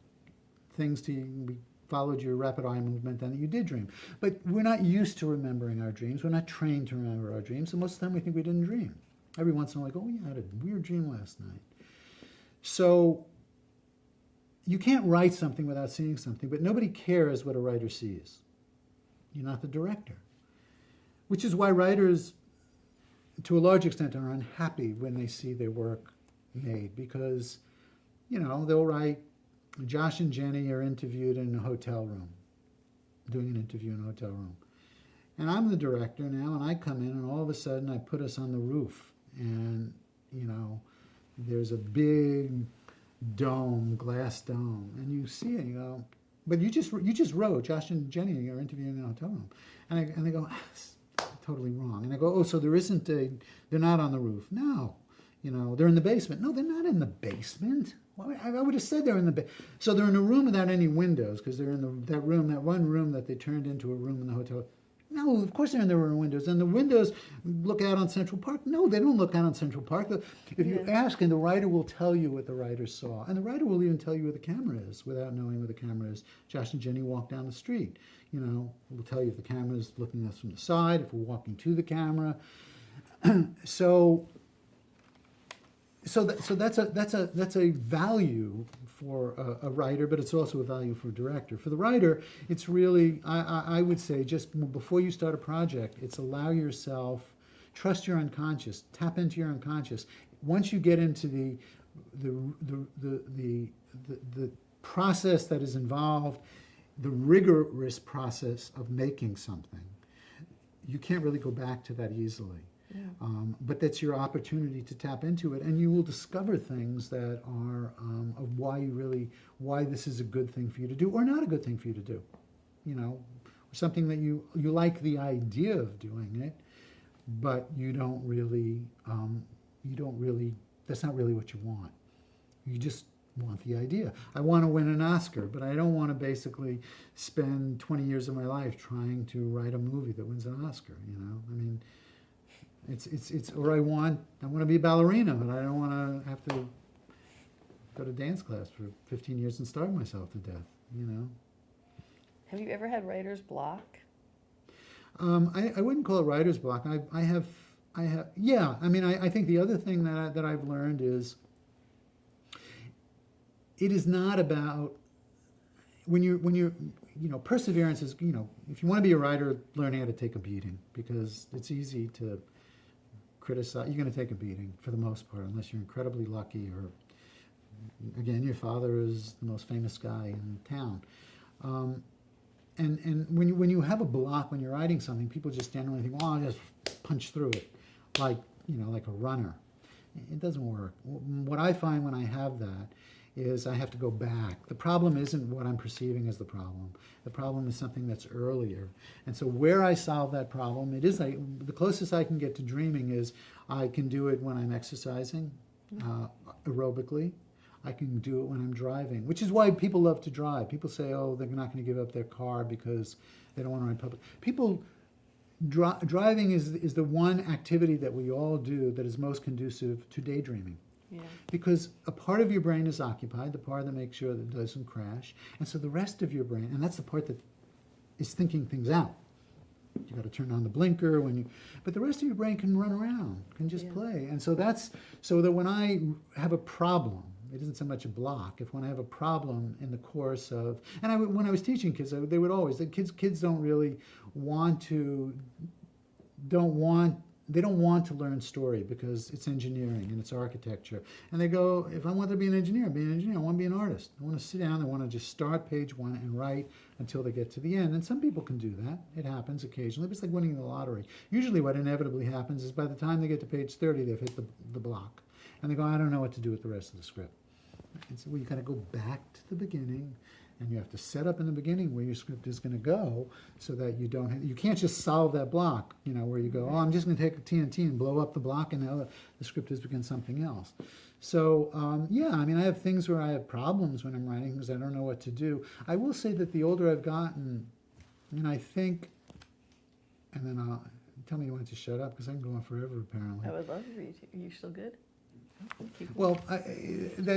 things to you. We followed your rapid eye movement, and you did dream. But we're not used to remembering our dreams. We're not trained to remember our dreams. So most of the time we think we didn't dream. Every once in a while, oh yeah, I had a weird dream last night. So you can't write something without seeing something, but nobody cares what a writer sees. You're not the director. Which is why writers, to a large extent, are unhappy when they see their work made, because, they'll write Josh and Jenny are interviewed in a hotel room, doing an interview in a hotel room. And I'm the director now, and I come in, and all of a sudden I put us on the roof. And, you know, there's a big dome, glass dome, and you see it, you go, but you just wrote, Josh and Jenny are interviewing in a hotel room. And they go, that's totally wrong. And I go, oh, so they're not on the roof. No, you know, they're in the basement. No, they're not in the basement. Well, I would have said they're in the basement. So they're in a room without any windows, because they're in that one room that they turned into a room in the hotel. No, of course they're in their windows. And the windows look out on Central Park. No, they don't look out on Central Park. If you ask, and the writer will tell you what the writer saw. And the writer will even tell you where the camera is without knowing where the camera is. Josh and Jenny walk down the street. You know, we'll tell you if the camera is looking at us from the side, if we're walking to the camera. So that's a value for a writer, but it's also a value for a director. For the writer, it's really, I would say, just before you start a project, it's allow yourself, trust your unconscious, tap into your unconscious. Once you get into the process that is involved, the rigorous process of making something, you can't really go back to that easily. Yeah. But that's your opportunity to tap into it, and you will discover things that are of why this is a good thing for you to do or not a good thing for you to do. You know, something that you like the idea of doing it, but you don't really, that's not really what you want. You just want the idea. I want to win an Oscar, but I don't want to basically spend 20 years of my life trying to write a movie that wins an Oscar, you know? I mean, it's or I want to be a ballerina, but I don't want to have to go to dance class for 15 years and starve myself to death, you know. Have you ever had writer's block? I wouldn't call it writer's block. I have, yeah. I mean, I think the other thing that I've learned is it is not about when you're, you know, perseverance is, you know, if you want to be a writer, learn how to take a beating, because it's easy to criticize. You're going to take a beating for the most part, unless you're incredibly lucky, or again, your father is the most famous guy in town. And when you have a block when you're writing something, people just generally think, well, I'll just punch through it, like, you know, like a runner. It doesn't work. What I find when I have that is I have to go back. The problem isn't what I'm perceiving as the problem. The problem is something that's earlier. And so where I solve that problem, it is the closest I can get to dreaming is I can do it when I'm exercising aerobically. I can do it when I'm driving, which is why people love to drive. People say, oh, they're not going to give up their car because they don't want to ride public. Driving is the one activity that we all do that is most conducive to daydreaming. Yeah. Because a part of your brain is occupied, the part that makes sure that it doesn't crash, and so the rest of your brain, and that's the part that is thinking things out. You got to turn on the blinker but the rest of your brain can run around, can just play, and so that when I have a problem, it isn't so much a block. If when I have a problem in the course of, and when I was teaching kids, they would always, the kids don't really they don't want to learn story because it's engineering and it's architecture. And they go, if I want to be an engineer, I'll be an engineer. I want to be an artist. I want to sit down, I want to just start page one and write until they get to the end. And some people can do that. It happens occasionally, but it's like winning the lottery. Usually what inevitably happens is by the time they get to page 30, they've hit the block. And they go, I don't know what to do with the rest of the script. And so you got to go back to the beginning, and you have to set up in the beginning where your script is going to go, so that you can't just solve that block, you know, where you go, oh, I'm just going to take a TNT and blow up the block, and now the script has become something else. So yeah, I mean, I have things where I have problems when I'm writing because I don't know what to do. I will say that the older I've gotten, and I think, and then tell me when to shut up because I can go on forever apparently. I would love for you to. Are you still good? Well,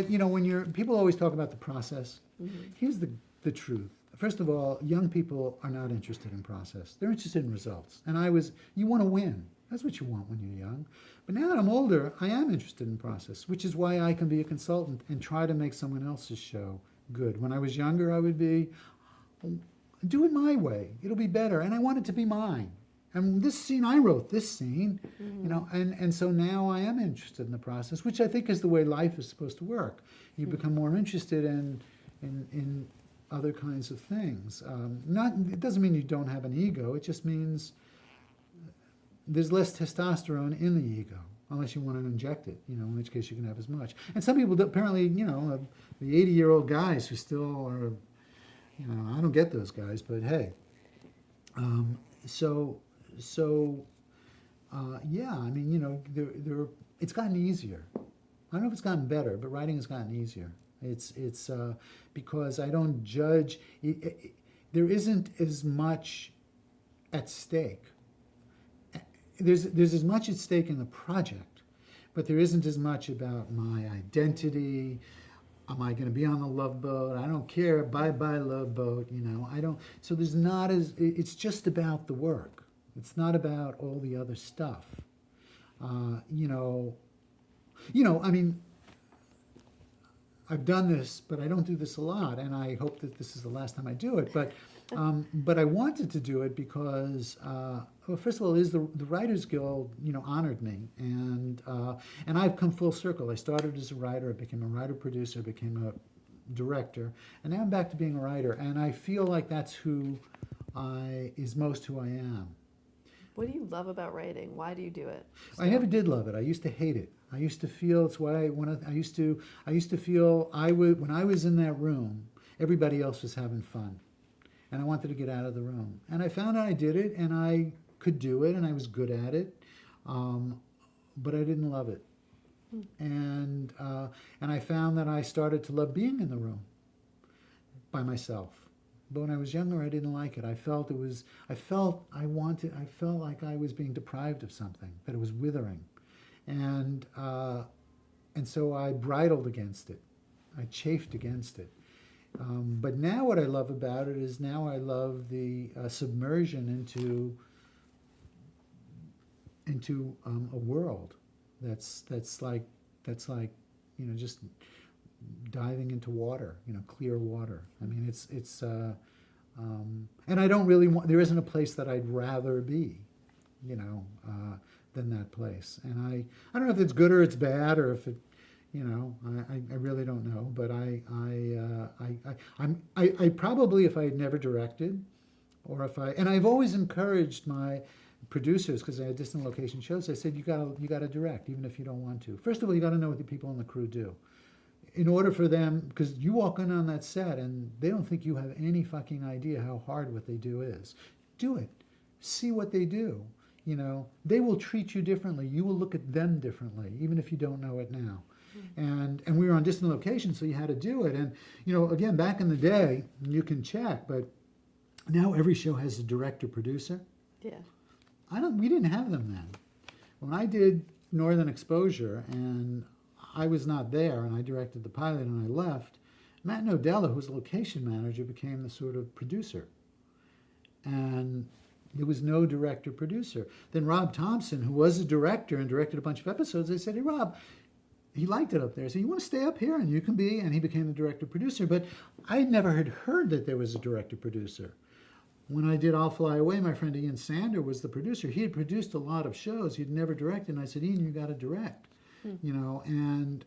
you know, when people always talk about the process. Mm-hmm. Here's the truth. First of all, young people are not interested in process. They're interested in results. And you want to win. That's what you want when you're young. But now that I'm older, I am interested in process, which is why I can be a consultant and try to make someone else's show good. When I was younger, I would be, do it my way. It'll be better. And I want it to be mine. And this scene, I wrote this scene, you know, and so now I am interested in the process, which I think is the way life is supposed to work. You become more interested in in other kinds of things. It doesn't mean you don't have an ego. It just means there's less testosterone in the ego, unless you want to inject it, in which case you can have as much. And some people apparently, the 80-year-old guys who still are, I don't get those guys, but hey. Yeah, I mean, it's gotten easier. I don't know if it's gotten better, but writing has gotten easier. It's because I don't judge. There isn't as much at stake. There's as much at stake in the project, but there isn't as much about my identity. Am I going to be on the Love Boat? I don't care. Bye-bye Love Boat. I don't. So there's not as. It's just about the work. It's not about all the other stuff. I mean, I've done this, but I don't do this a lot, and I hope that this is the last time I do it. But I wanted to do it because, well, first of all, the Writers Guild, honored me, and I've come full circle. I started as a writer, I became a writer-producer, became a director, and now I'm back to being a writer, and I feel like that's is most who I am. What do you love about writing? Why do you do it? I never did love it. I used to hate it. I used to feel it's why I used to feel when I was in that room, everybody else was having fun, and I wanted to get out of the room. And I found out I did it, and I could do it, and I was good at it, but I didn't love it. And I found that I started to love being in the room by myself. But when I was younger, I didn't like it. I felt like I was being deprived of something, that it was withering. And so I bridled against it. I chafed against it. But now what I love about it is now I love the submersion into a world that's like just diving into water, clear water. I mean, and I don't really want. There isn't a place that I'd rather be, than that place. And I don't know if it's good or it's bad or if it, I really don't know. But I probably, if I had never directed, or and I've always encouraged my producers, because I had distant location shows, I said, you gotta direct, even if you don't want to. First of all, you gotta know what the people on the crew do. In order for them, because you walk in on that set and they don't think you have any fucking idea how hard what they do is. Do it. See what they do. They will treat you differently. You will look at them differently, even if you don't know it now. And we were on distant location, so you had to do it. And, again, back in the day, you can check, but now every show has a director-producer. Yeah. We didn't have them then. When I did Northern Exposure and I was not there and I directed the pilot and I left, Matt Nodella, who was the location manager, became the sort of producer. And there was no director-producer. Then Rob Thompson, who was a director and directed a bunch of episodes, I said, hey, Rob, he liked it up there. I said, you want to stay up here and you can be, and he became the director-producer. But I never had heard that there was a director-producer. When I did I'll Fly Away, my friend Ian Sander was the producer. He had produced a lot of shows. He'd never directed. And I said, Ian, you got to direct. And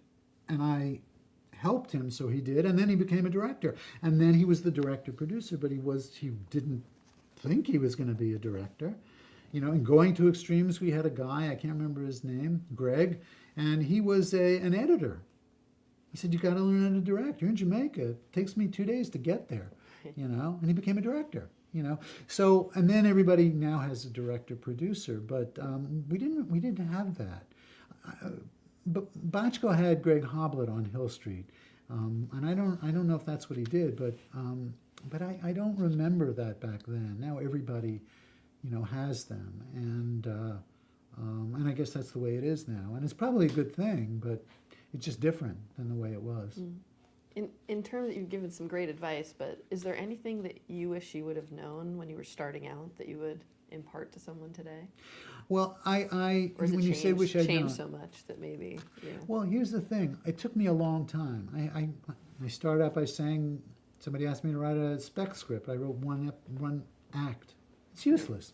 I helped him, so he did, and then he became a director, and then he was the director-producer, but he didn't think he was going to be a director, and Going to Extremes, we had a guy, I can't remember his name, Greg, and he was an editor. He said, you got to learn how to direct. You're in Jamaica. It takes me 2 days to get there, and he became a director. So, and then everybody now has a director-producer, but we didn't have that. But Botchko had Greg Hoblet on Hill Street, and I don't know if that's what he did, but I don't remember that back then. Now everybody, has them, and I guess that's the way it is now, and it's probably a good thing, but it's just different than the way it was. In terms, you've given some great advice, but is there anything that you wish you would have known when you were starting out that you would impart to someone today? Well, or when you say wish I'd known, changed so much that maybe. Well, here's the thing. It took me a long time. I started out by saying, somebody asked me to write a spec script. I wrote one act. It's useless.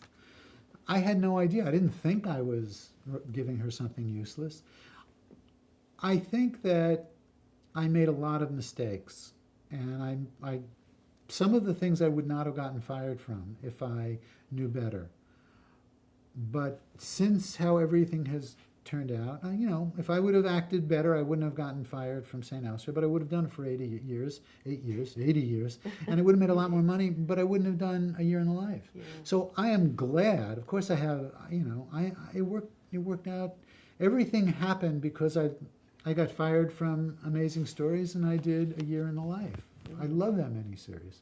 I had no idea. I didn't think I was giving her something useless. I think that I made a lot of mistakes, and some of the things I would not have gotten fired from if I knew better. But since how everything has turned out, if I would have acted better, I wouldn't have gotten fired from St. Elsewhere, but I would have done it for 80 years, and I would have made a lot more money, but I wouldn't have done a year in the life. Yeah. So I am glad. Of course, I have. It worked out. Everything happened because I got fired from Amazing Stories, and I did A Year in the Life. I love that miniseries.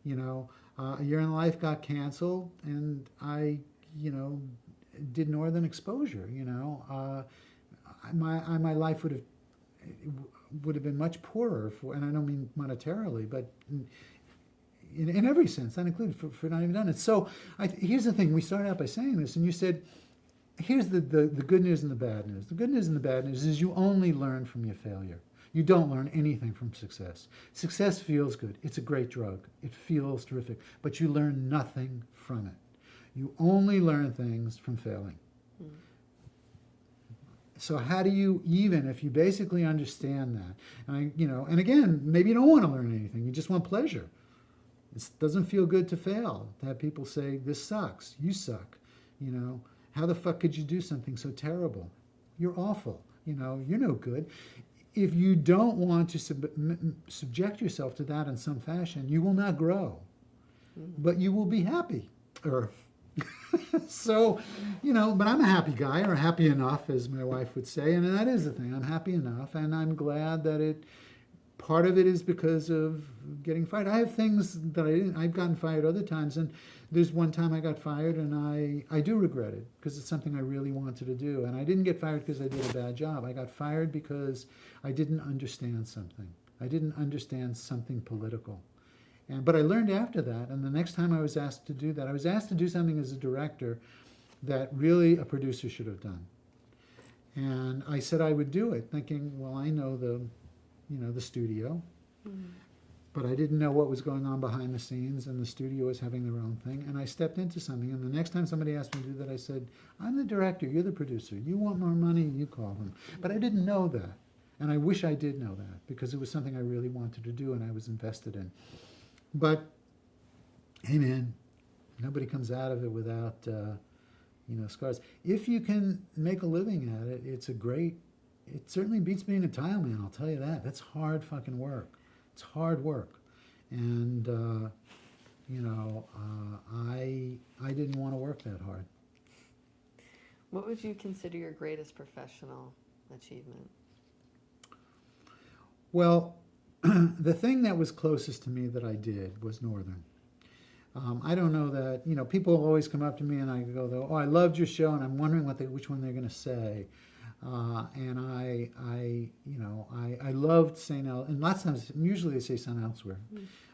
A Year in the Life got canceled, and I did Northern Exposure. My life would have been much poorer and I don't mean monetarily, but in every sense, that included for not even done it. So here's the thing: we started out by saying this, and you said, here's the good news and the bad news. The good news and the bad news is you only learn from your failure. You don't learn anything from success. Success feels good. It's a great drug. It feels terrific, but you learn nothing from it. You only learn things from failing. Mm. So how do you, even if you basically understand that, and again, maybe you don't want to learn anything. You just want pleasure. It doesn't feel good to fail. To have people say, this sucks. You suck. How the fuck could you do something so terrible? You're awful. You're no good. If you don't want to subject yourself to that in some fashion, you will not grow. Mm. But you will be happy. So, but I'm a happy guy, or happy enough, as my wife would say, and that is the thing. I'm happy enough, and I'm glad that part of it is because of getting fired. I have things that I've gotten fired other times, and there's one time I got fired, and I do regret it, because it's something I really wanted to do, and I didn't get fired because I did a bad job. I got fired because I didn't understand something. I didn't understand something political. But I learned after that, and the next time I was asked to do that, I was asked to do something as a director that really a producer should have done. And I said I would do it, thinking, well, I know the studio, but I didn't know what was going on behind the scenes, and the studio was having their own thing, and I stepped into something, and the next time somebody asked me to do that, I said, I'm the director, you're the producer, you want more money, you call them. But I didn't know that, and I wish I did know that, because it was something I really wanted to do and I was invested in. But, hey man, nobody comes out of it without, scars. If you can make a living at it, it certainly beats being a tile man, I'll tell you that. That's hard fucking work. It's hard work. And, I didn't want to work that hard. What would you consider your greatest professional achievement? Well, the thing that was closest to me that I did was Northern. I don't know that, people always come up to me and I go, oh, I loved your show, and I'm wondering which one they're going to say. And I loved St. Elsewhere, and lots of times, usually they say St. Elsewhere.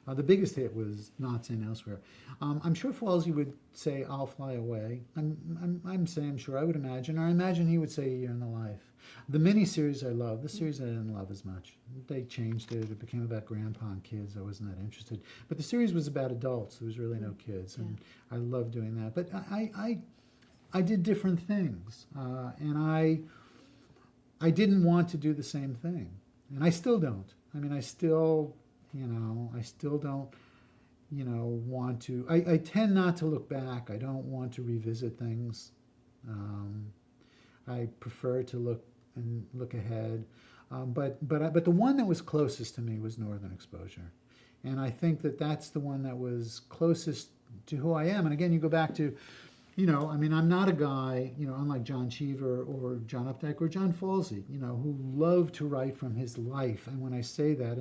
The biggest hit was not St. Elsewhere. I'm sure Falsey would say I'll Fly Away. I'm saying sure, I would imagine, or I imagine he would say A Year in the Life. The miniseries I love. The series I didn't love as much. They changed it. It became about grandpa and kids. I wasn't that interested. But the series was about adults. There was really no kids, and I loved doing that. But I did different things, and I didn't want to do the same thing, and I still don't. I mean, I still don't, want to. I tend not to look back. I don't want to revisit things. I prefer to look ahead. But the one that was closest to me was Northern Exposure, and I think that's the one that was closest to who I am. And again, you go back to, I'm not a guy, unlike John Cheever or John Updike or John Falsey, who loved to write from his life. And when I say that,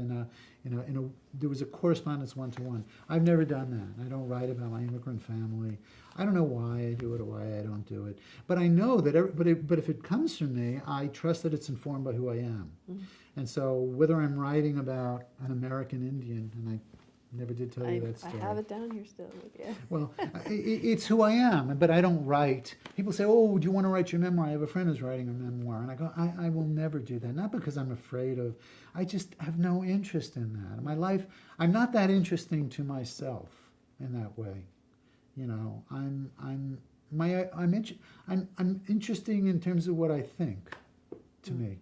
there was a correspondence one-to-one. I've never done that. I don't write about my immigrant family. I don't know why I do it or why I don't do it. But I know that, but if it comes from me, I trust that it's informed by who I am. Mm-hmm. And so whether I'm writing about an American Indian, and I never did tell you that story. I have it down here still. Yeah. Well, it's who I am, but I don't write. People say, oh, do you want to write your memoir? I have a friend who's writing a memoir. And I go, I will never do that. Not because I'm afraid of, I just have no interest in that. In my life, I'm not that interesting to myself in that way. I'm interesting in terms of what I think to me.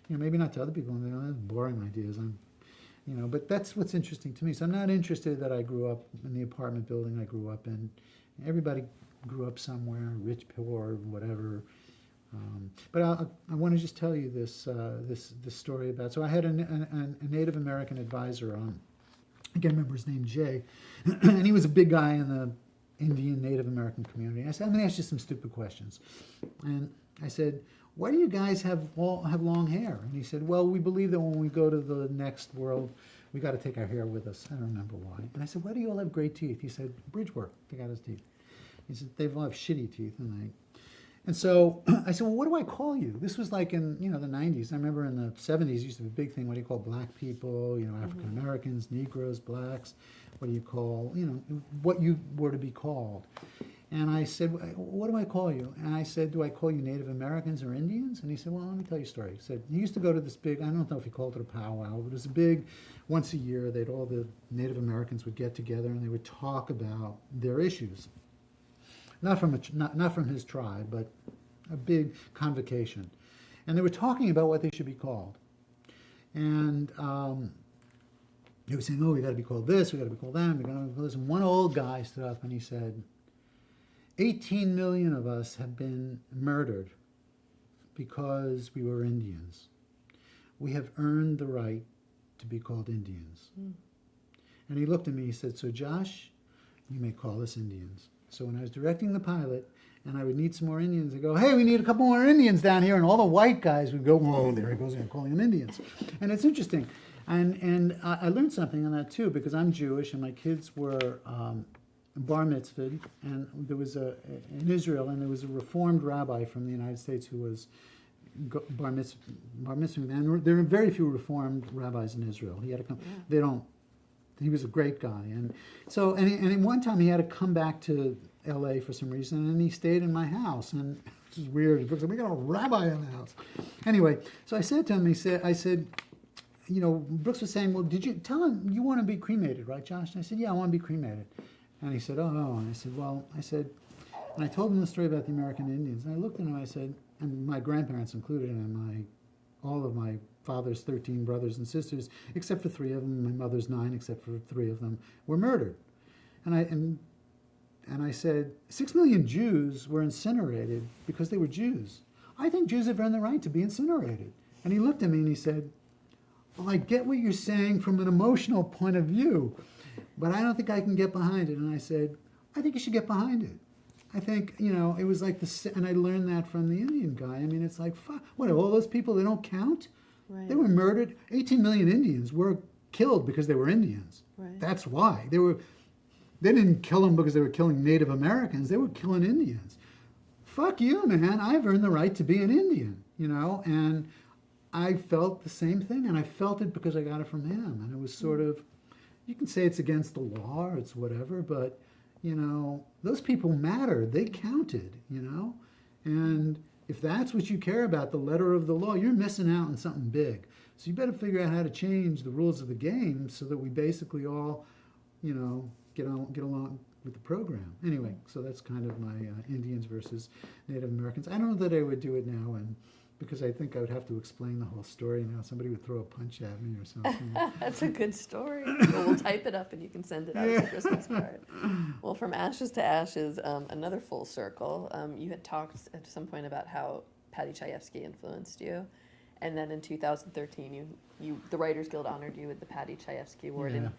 Maybe not to other people, and they don't have boring ideas. you know, but that's what's interesting to me. So I'm not interested that I grew up in the apartment building I grew up in. Everybody grew up somewhere, rich, poor, whatever. But I want to just tell you this story about. So I had a Native American advisor on. I can't remember his name, Jay, and he was a big guy in the Indian Native American community. I said, I'm going to ask you some stupid questions, and I said, why do you guys have long hair? And he said, well, we believe that when we go to the next world, we got to take our hair with us. I don't remember why. And I said, why do you all have great teeth? He said, bridge work. They got his teeth. He said, they all have shitty teeth, and so I said, well, what do I call you? This was like in, you know, the 90s. I remember in the 70s, used to be a big thing. What do you call black people, you know, African Americans, Negroes, blacks? What do you call, you know, what you were to be called? And I said, what do I call you? And I said, do I call you Native Americans or Indians? And he said, well, let me tell you a story. He said, he used to go to this big, I don't know if he called it a powwow, but it was a big, once a year, all the Native Americans would get together and they would talk about their issues. Not from his tribe, but a big convocation. And they were talking about what they should be called. And they were saying, oh, we got to be called this, we got to be called that, we got to be called this. And one old guy stood up and he said, 18 million of us have been murdered because we were Indians. We have earned the right to be called Indians. And he looked at me, he said, so Josh, you may call us Indians. So when I was directing the pilot and I would need some more Indians, I'd go, hey, we need a couple more Indians down here. And all the white guys would go, whoa, there he goes again, calling them Indians. And it's interesting. And I learned something on that too, because I'm Jewish and my kids were bar mitzvahed. And there was in Israel, and there was a reformed rabbi from the United States who was bar mitzvahed. And there are very few reformed rabbis in Israel. He had to come. He was a great guy, and so and one time he had to come back to L.A. for some reason, and he stayed in my house, and this is weird. Brooks said, we got a rabbi in the house. Anyway, so I said to him, I said, you know, Brooks was saying, well, did you tell him you want to be cremated, right, Josh? And I said, yeah, I want to be cremated. And he said, oh no. And I said, well, and I told him the story about the American Indians, and I looked at him, I said, and my grandparents included, and all of my father's 13 brothers and sisters, except for 3 of them, my mother's 9, except for 3 of them, were murdered. And I said, 6 million Jews were incinerated because they were Jews. I think Jews have earned the right to be incinerated. And he looked at me and he said, well, I get what you're saying from an emotional point of view, but I don't think I can get behind it. And I said, I think you should get behind it. I think, you know, it was like and I learned that from the Indian guy. I mean, it's like, fuck, what, all those people, they don't count? Right. They were murdered. 18 million Indians were killed because they were Indians. Right. That's why. They didn't kill them because they were killing Native Americans. They were killing Indians. Fuck you, man. I've earned the right to be an Indian, you know? And I felt the same thing, and I felt it because I got it from him. And it was sort of, you can say it's against the law or it's whatever, but, you know, those people mattered. They counted, you know? And if that's what you care about, the letter of the law, you're missing out on something big. So you better figure out how to change the rules of the game so that we basically all, you know, get along with the program. Anyway, so that's kind of my Indians versus Native Americans. I don't know that I would do it now, and because I think I would have to explain the whole story now. Somebody would throw a punch at me or something. That's a good story. Well, we'll type it up and you can send it out as a Christmas card. Well, from ashes to ashes, another full circle. You had talked at some point about how Patty Chayefsky influenced you. And then in 2013, the Writers Guild honored you with the Patty Chayefsky Award. Yeah. And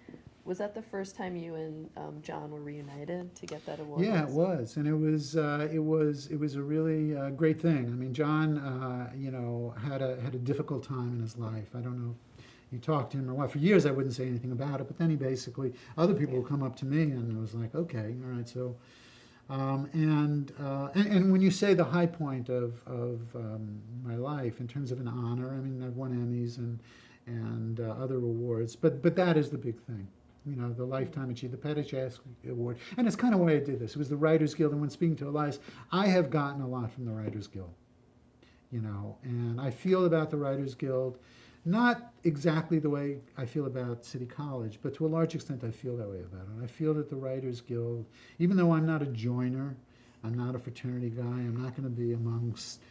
was that the first time you and John were reunited to get that award? Yeah, it was, and it was a really great thing. I mean, John, you know, had a difficult time in his life. I don't know if you talked to him or what. For years, I wouldn't say anything about it, but then he basically, other people would come up to me, and it was like, okay, all right, so. And when you say the high point of my life in terms of an honor, I mean, I've won Emmys and other awards, but that is the big thing. You know, the Lifetime Achievement, the Patty Chayefsky Award. And it's kind of why I did this. It was the Writers Guild, and when speaking to Elias, I have gotten a lot from the Writers Guild, you know, and I feel about the Writers Guild, not exactly the way I feel about City College, but to a large extent I feel that way about it. I feel that the Writers Guild, even though I'm not a joiner, I'm not a fraternity guy, I'm not going to be amongst,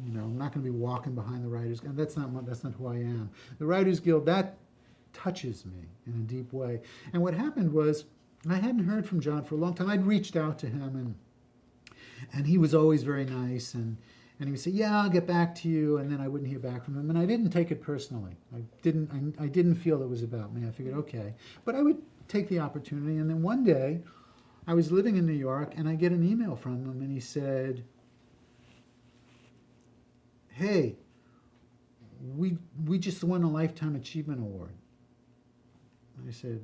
you know, I'm not going to be walking behind the Writers Guild. That's not who I am. The Writers Guild, that touches me in a deep way. And what happened was, I hadn't heard from John for a long time. I'd reached out to him, and he was always very nice, and he would say, yeah, I'll get back to you, and then I wouldn't hear back from him. And I didn't take it personally. I didn't feel it was about me. I figured, okay. But I would take the opportunity. And then one day, I was living in New York, and I get an email from him, and he said, hey, we just won a Lifetime Achievement Award. I said,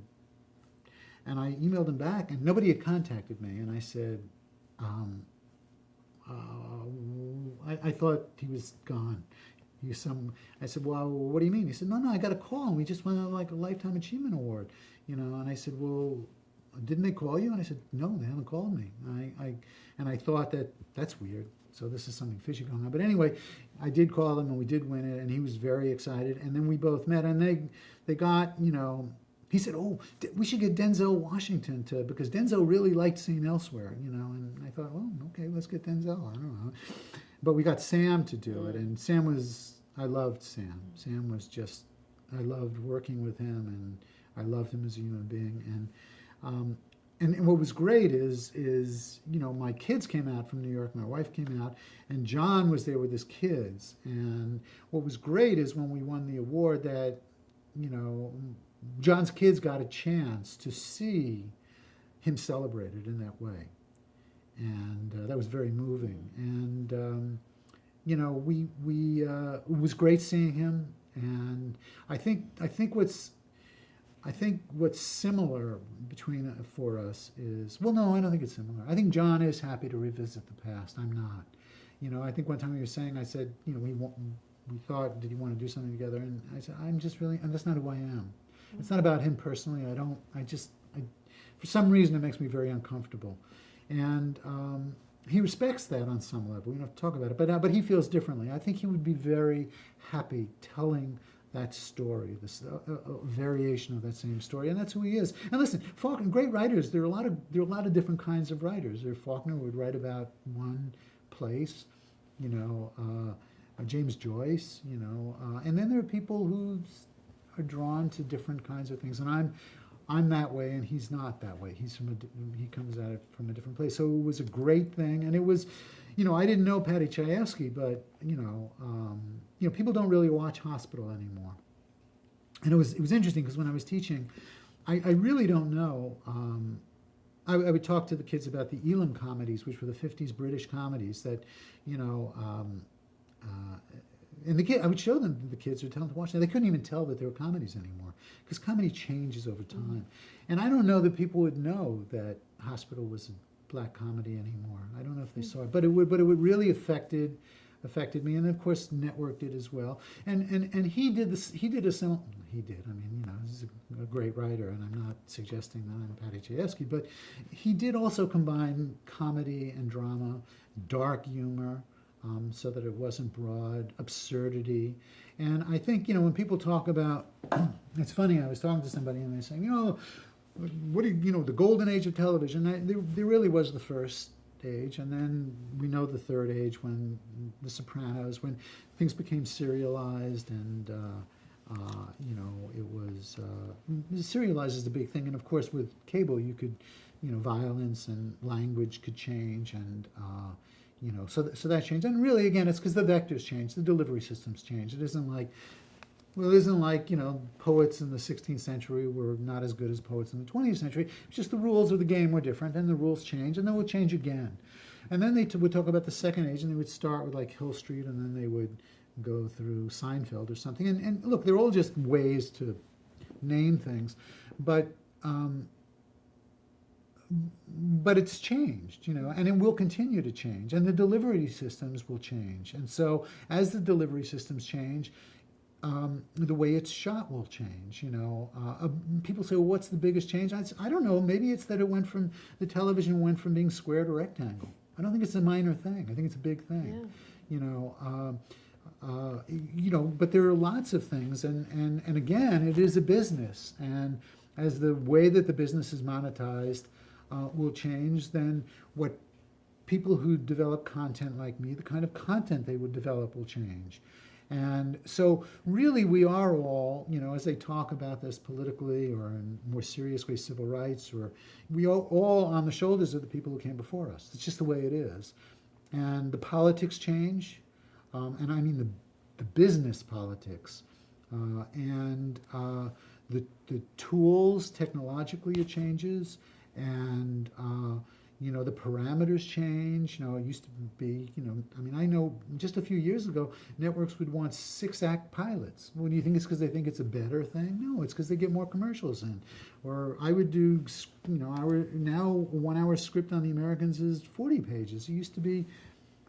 and I emailed him back, and nobody had contacted me. And I said, I thought he was gone. I said, well, what do you mean? He said, no, I got a call, and we just won like a Lifetime Achievement Award, And I said, well, didn't they call you? And I said, no, they haven't called me. And I thought that's weird. So this is something fishy going on. But anyway, I did call him, and we did win it, and he was very excited. And then we both met, and they got, he said, oh, we should get Denzel Washington because Denzel really liked St. Elsewhere, And I thought, well, okay, let's get Denzel. I don't know. But we got Sam to do it, and I loved Sam. Sam was just, I loved working with him, and I loved him as a human being. And what was great is my kids came out from New York, my wife came out, and John was there with his kids. And what was great is when we won the award that, John's kids got a chance to see him celebrated in that way. And that was very moving. And, it was great seeing him. And I think what's similar for us is, well, no, I don't think it's similar. I think John is happy to revisit the past. I'm not. I think one time you were saying, I said, we thought, did you want to do something together? And I said, and that's not who I am. It's not about him personally. For some reason, it makes me very uncomfortable. And he respects that on some level. We don't have to talk about it, but he feels differently. I think he would be very happy telling that story, this variation of that same story, and that's who he is. And listen, Faulkner, great writers. There are a lot of different kinds of writers. Faulkner would write about one place, James Joyce, and then there are people who are drawn to different kinds of things. And I'm that way, and he's not that way. He comes at it from a different place. So it was a great thing, and it was, I didn't know Patty Chayefsky, but people don't really watch Hospital anymore. And it was interesting because when I was teaching, I really don't know. I would talk to the kids about the Elam comedies, which were the 50s British comedies that, and I would show them to the kids or tell them to watch them. They couldn't even tell that they were comedies anymore because comedy changes over time. And I don't know that people would know that Hospital was a black comedy anymore. I don't know if they saw it, but it would really affected me, and of course Network did as well. And he did this. He did a similar. He did. I mean, he's a great writer, and I'm not suggesting that I'm Patty Chayefsky, but he did also combine comedy and drama, dark humor. So that it wasn't broad, absurdity. And I think, when people talk about, it's funny, I was talking to somebody and they're saying, what do the golden age of television, there really was the first age, and then we know the third age when The Sopranos, when things became serialized, and, it was, serialized is the big thing. And of course with cable you could, violence and language could change, and, so that changed. And really, again, it's because the vectors changed, the delivery systems changed. It isn't like, poets in the 16th century were not as good as poets in the 20th century. It's just the rules of the game were different, and the rules changed, and then will change again. And then they would talk about the second age, and they would start with like Hill Street, and then they would go through Seinfeld or something. And look, they're all just ways to name things, but it's changed, and it will continue to change, and the delivery systems will change. And so as the delivery systems change, the way it's shot will change. People say, well, what's the biggest change? I don't know. Maybe it's that the television went from being square to rectangle. I don't think it's a minor thing. I think it's a big thing. Yeah. But there are lots of things, and again, it is a business, and as the way that the business is monetized will change, then what people who develop content like me, the kind of content they would develop will change. And so really we are all, as they talk about this politically or in more serious ways, civil rights, or we are all on the shoulders of the people who came before us. It's just the way it is. And the politics change, and I mean the business politics, and the tools technologically it changes, and the parameters change. It used to be, I know just a few years ago, networks would want 6-act pilots. Well, do you think it's because they think it's a better thing? No, it's because they get more commercials in. Or I would do, now 1 hour script on The Americans is 40 pages. It used to be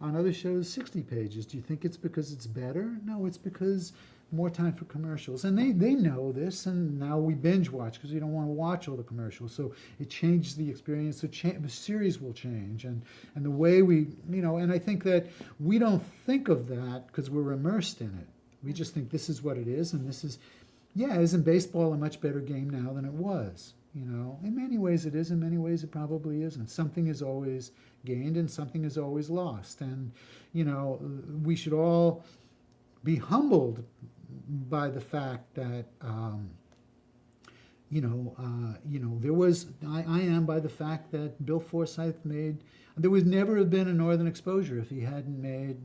on other shows 60 pages. Do you think it's because it's better? No, it's because more time for commercials. And they know this, and now we binge watch because we don't want to watch all the commercials. So it changes the experience. So the series will change, and the way we, and I think that we don't think of that because we're immersed in it. We just think this is what it is, and this is, isn't baseball a much better game now than it was? In many ways it is, in many ways it probably isn't. Something is always gained and something is always lost. And, we should all be humbled by the fact that, there was, I am by the fact that Bill Forsyth there would never have been a Northern Exposure if he hadn't made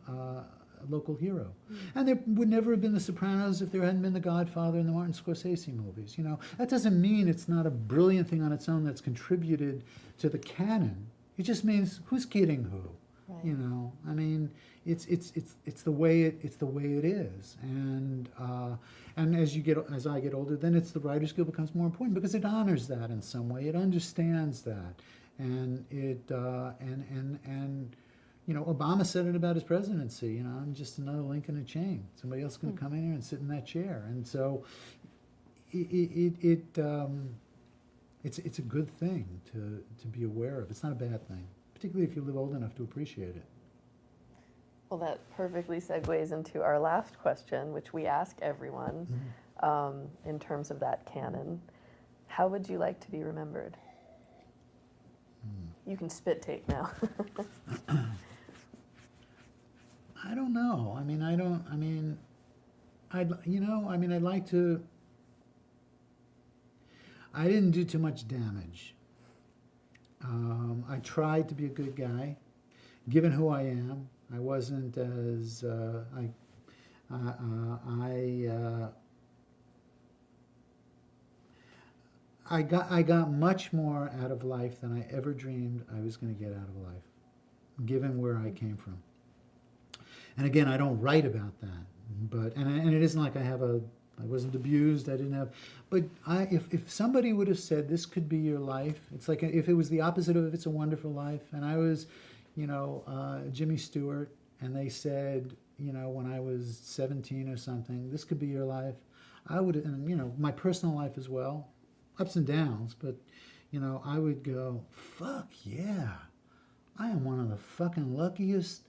a local hero. And there would never have been The Sopranos if there hadn't been The Godfather and the Martin Scorsese movies. That doesn't mean it's not a brilliant thing on its own that's contributed to the canon. It just means who's kidding who. Right. I mean, it's the way it is, and as I get older, then it's the Writers Guild becomes more important because it honors that in some way. It understands that, and it Obama said it about his presidency. I'm just another link in a chain. Somebody else is going to come in here and sit in that chair, and so it's a good thing to be aware of. It's not a bad thing, particularly if you live old enough to appreciate it. Well, that perfectly segues into our last question, which we ask everyone, in terms of that canon. How would you like to be remembered? You can spit take now. I don't know. I'd like to. I didn't do too much damage. I tried to be a good guy, given who I am. I wasn't as I got much more out of life than I ever dreamed I was going to get out of life, given where I came from. And again, I don't write about that, but and it isn't like I wasn't abused. I didn't have, but if somebody would have said this could be your life, it's like if it was the opposite of It's a Wonderful Life, and I was, Jimmy Stewart, and they said, when I was 17 or something, this could be your life, I would, and my personal life as well, ups and downs, but I would go, fuck yeah, I am one of the fucking luckiest.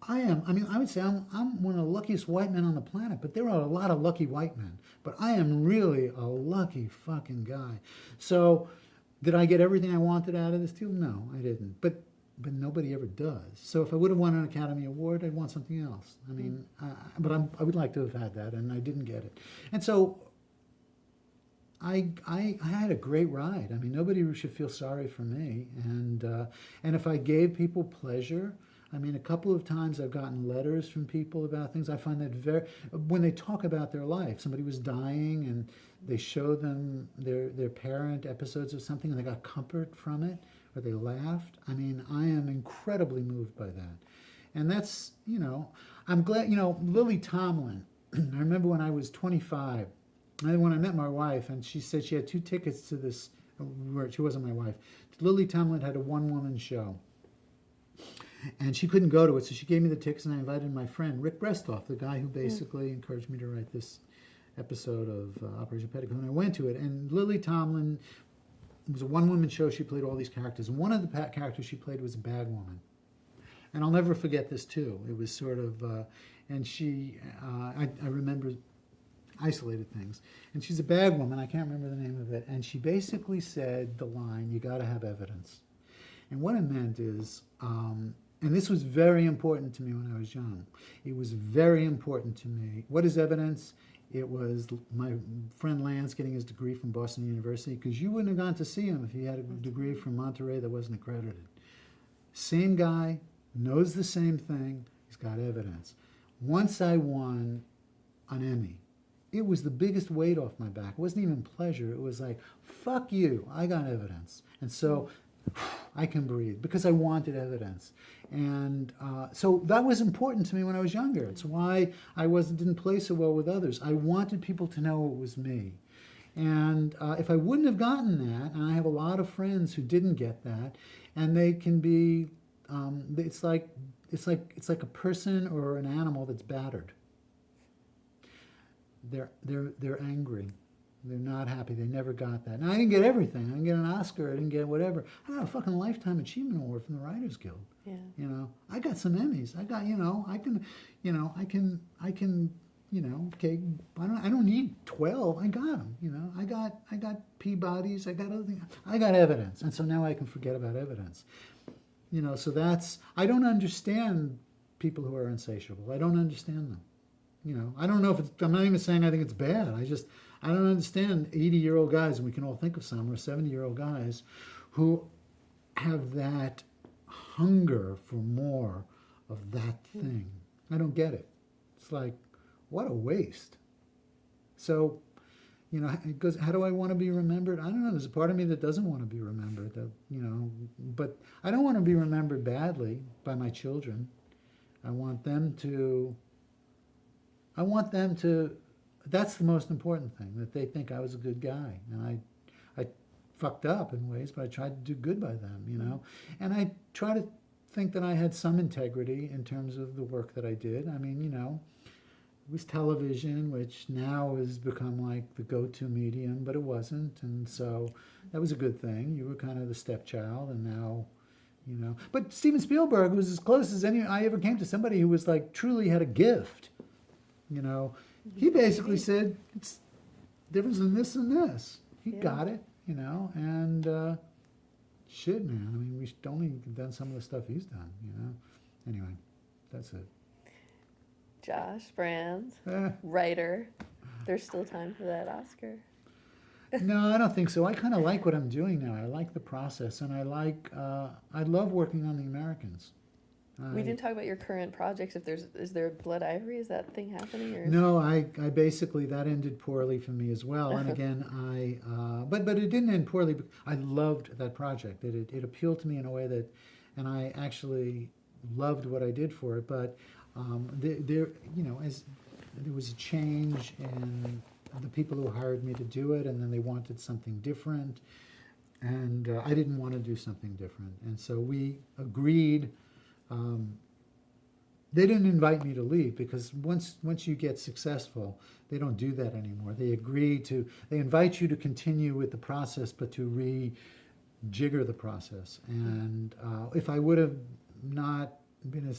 I would say I'm one of the luckiest white men on the planet, but there are a lot of lucky white men. But I am really a lucky fucking guy. So, did I get everything I wanted out of this deal? No, I didn't. But nobody ever does. So if I would have won an Academy Award, I'd want something else. But I would like to have had that, and I didn't get it. And so, I had a great ride. Nobody should feel sorry for me. And if I gave people pleasure. A couple of times I've gotten letters from people about things. I find that when they talk about their life, somebody was dying and they show them their parent episodes of something and they got comfort from it, or they laughed. I am incredibly moved by that. And that's, I'm glad, Lily Tomlin, I remember when I was 25, when I met my wife, and she said she had 2 tickets to this, she wasn't my wife. Lily Tomlin had a one-woman show. And she couldn't go to it, so she gave me the tickets, and I invited my friend, Rick Brestoff, the guy who basically encouraged me to write this episode of Operation Petticoat. And I went to it, and Lily Tomlin, it was a one-woman show. She played all these characters. And one of the characters she played was a bag woman. And I'll never forget this, too. It was sort of, and she, I remember isolated things. And she's a bag woman. I can't remember the name of it. And she basically said the line, you got to have evidence. And what it meant is, and this was very important to me when I was young. It was very important to me. What is evidence? It was my friend Lance getting his degree from Boston University, because you wouldn't have gone to see him if he had a degree from Monterey that wasn't accredited. Same guy, knows the same thing, he's got evidence. Once I won an Emmy, it was the biggest weight off my back. It wasn't even pleasure. It was like, fuck you, I got evidence. And so I can breathe because I wanted evidence. And so that was important to me when I was younger. It's why I didn't play so well with others. I wanted people to know it was me. And if I wouldn't have gotten that, and I have a lot of friends who didn't get that, and they can be, it's like a person or an animal that's battered. They're angry. They're not happy. They never got that. And I didn't get everything. I didn't get an Oscar. I didn't get whatever. I got a fucking Lifetime Achievement Award from the Writers Guild. Yeah. You know, I got some Emmys. I got, I can, okay, I don't need 12. I got them, I got Peabodys. I got other things. I got evidence. And so now I can forget about evidence. So I don't understand people who are insatiable. I don't understand them. I don't know if I'm not even saying I think it's bad. I don't understand 80-year-old guys, and we can all think of some, or 70-year-old guys who have that hunger for more of that thing. I don't get it. It's like, what a waste. So, it goes, how do I want to be remembered? I don't know. There's a part of me that doesn't want to be remembered, but I don't want to be remembered badly by my children. I want them to, that's the most important thing, that they think I was a good guy. And I fucked up in ways, but I tried to do good by them, And I try to think that I had some integrity in terms of the work that I did. I mean, it was television, which now has become like the go-to medium, but it wasn't. And so that was a good thing. You were kind of the stepchild, and now, But Steven Spielberg was as close as I ever came to somebody who was like, truly had a gift. He basically said, it's difference in this and this. He got it, and shit, man. I mean, we've only done some of the stuff he's done, Anyway, that's it. Josh Brand, writer. There's still time for that Oscar. No, I don't think so. I kind of like what I'm doing now. I like the process, and I love working on the Americans. We didn't talk about your current projects. Is there Blood Ivory? Is that thing happening? Or? No, I basically, that ended poorly for me as well. And again, but it didn't end poorly. I loved that project. It appealed to me in a way that, and I actually loved what I did for it. But as there was a change in the people who hired me to do it, and then they wanted something different, and I didn't want to do something different, and so we agreed. They didn't invite me to leave, because once you get successful, they don't do that anymore. They invite you to continue with the process, but to rejigger the process. And if I would have not been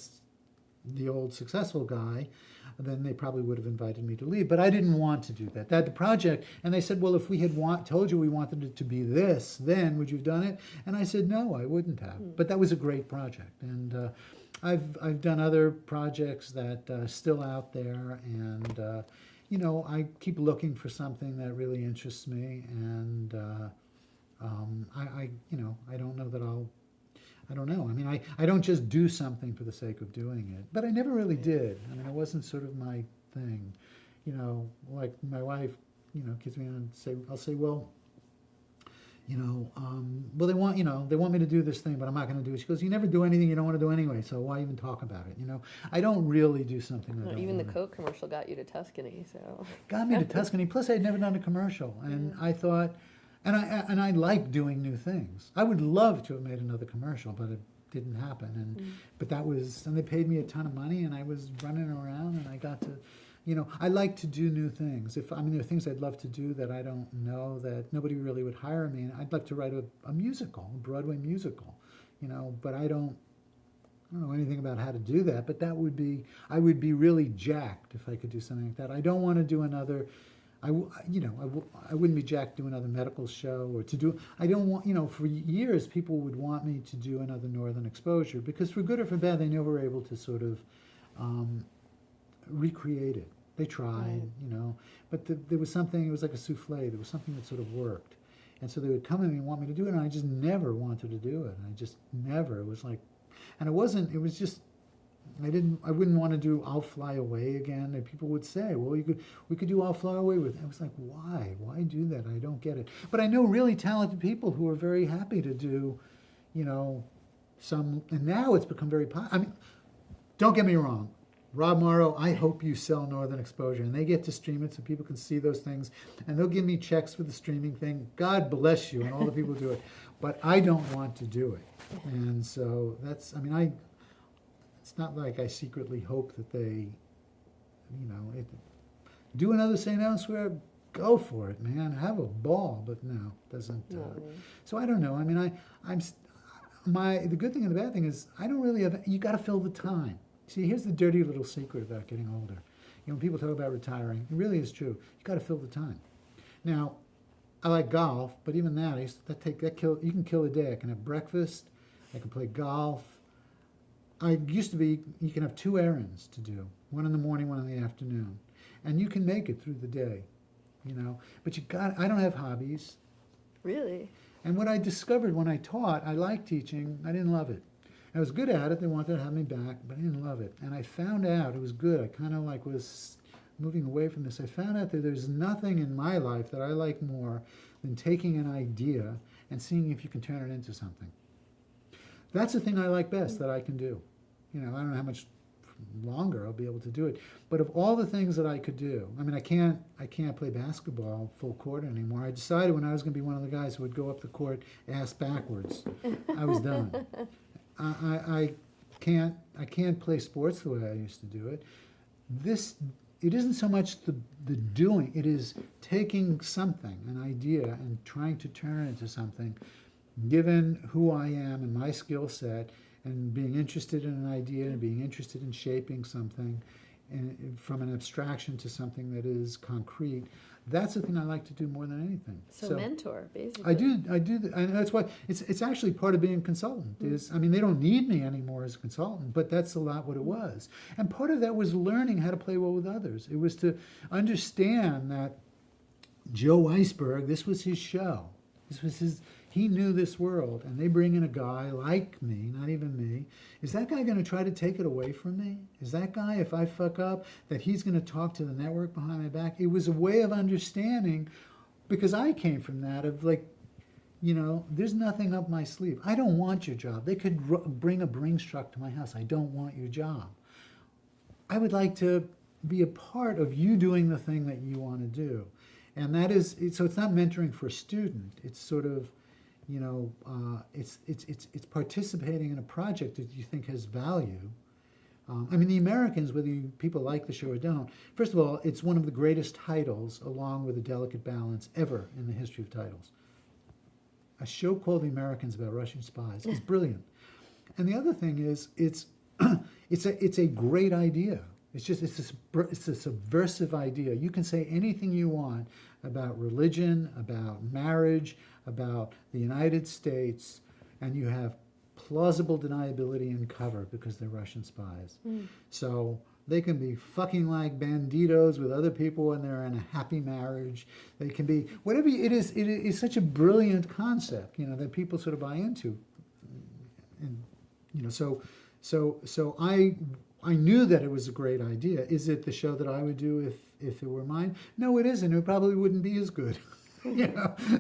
the old successful guy, then they probably would have invited me to leave. But I didn't want to do that. The project, and they said, well, if we had told you we wanted it to be this, then would you have done it? And I said, no, I wouldn't have. But that was a great project. And I've done other projects that are still out there, and I keep looking for something that really interests me, and I don't know that I don't know. I mean, I don't just do something for the sake of doing it. But I never really did. I mean, it wasn't sort of my thing. Like my wife, gives me and I'll say, well, well, they want me to do this thing, but I'm not going to do it. She goes, you never do anything you don't want to do anyway, so why even talk about it? I don't really do something I don't even want. the Coke commercial got you to Tuscany, so. Got me to Tuscany. Plus, I had never done a commercial, and I thought. And I like doing new things. I would love to have made another commercial, but it didn't happen. But and they paid me a ton of money, and I was running around, and I got to, I like to do new things. There are things I'd love to do that I don't know, that nobody really would hire me. And I'd like to write a musical, a Broadway musical, but I don't know anything about how to do that. But I would be really jacked if I could do something like that. I don't want to do another. I wouldn't be jacked to do another medical show or to do. I don't want, for years people would want me to do another Northern Exposure because for good or for bad, they never were able to sort of recreate it. They tried, Right. but there was something. It was like a souffle. There was something that sort of worked, and so they would come in and want me to do it, and I just never wanted to do it. I just never. It was like, and it wasn't. It was just. I wouldn't want to do I'll Fly Away again. And people would say, well, we could do I'll Fly Away with. I was like, why? Why do that? I don't get it. But I know really talented people who are very happy to do, and now it's become very popular. I mean, don't get me wrong. Rob Morrow, I hope you sell Northern Exposure, and they get to stream it so people can see those things, and they'll give me checks for the streaming thing. God bless you, and all the people who do it. But I don't want to do it. And so it's not like I secretly hope that they, do another St. Elsewhere, go for it, man. Have a ball. But no, it doesn't. So I don't know. I mean, the good thing and the bad thing is I don't really have, you got to fill the time. See, here's the dirty little secret about getting older. When people talk about retiring, it really is true. You got to fill the time. Now, I like golf, but even that, you can kill a day. I can have breakfast, I can play golf. You can have 2 errands to do, one in the morning, one in the afternoon, and you can make it through the day, but I don't have hobbies. Really? And what I discovered when I taught, I liked teaching, I didn't love it. I was good at it, they wanted to have me back, but I didn't love it. And I found out it was good, I kind of was moving away from this. I found out that there's nothing in my life that I like more than taking an idea and seeing if you can turn it into something. That's the thing I like best that I can do. I don't know how much longer I'll be able to do it. But of all the things that I could do, I mean, I can't play basketball full court anymore. I decided when I was going to be one of the guys who would go up the court ass backwards. I was done. I can't play sports the way I used to do it. It isn't so much the doing. It is taking something, an idea, and trying to turn it into something. Given who I am and my skill set, and being interested in an idea and being interested in shaping something and from an abstraction to something that is concrete, that's the thing I like to do more than anything. So mentor, basically. I do, and that's why it's actually part of being a consultant. They don't need me anymore as a consultant, but that's a lot what it was. And part of that was learning how to play well with others. It was to understand that Joe Iceberg, this was his show. He knew this world, and they bring in a guy like me, not even me. Is that guy going to try to take it away from me? Is that guy, if I fuck up, that he's going to talk to the network behind my back? It was a way of understanding, because I came from that, of there's nothing up my sleeve. I don't want your job. They could bring a Brinks truck to my house. I don't want your job. I would like to be a part of you doing the thing that you want to do. And that is, so it's not mentoring for a student. It's sort of, it's participating in a project that you think has value. The Americans, whether people like the show or don't, first of all, it's one of the greatest titles, along with A Delicate Balance, ever in the history of titles. A show called The Americans about Russian spies is brilliant. And the other thing is, it's a great idea. It's a subversive idea. You can say anything you want about religion, about marriage, about the United States, and you have plausible deniability and cover because they're Russian spies. So they can be fucking like banditos with other people and they're in a happy marriage. They can be whatever it is. It is such a brilliant concept, that people sort of buy into. And so I knew that it was a great idea. Is it the show that I would do if it were mine? No, it isn't. It probably wouldn't be as good.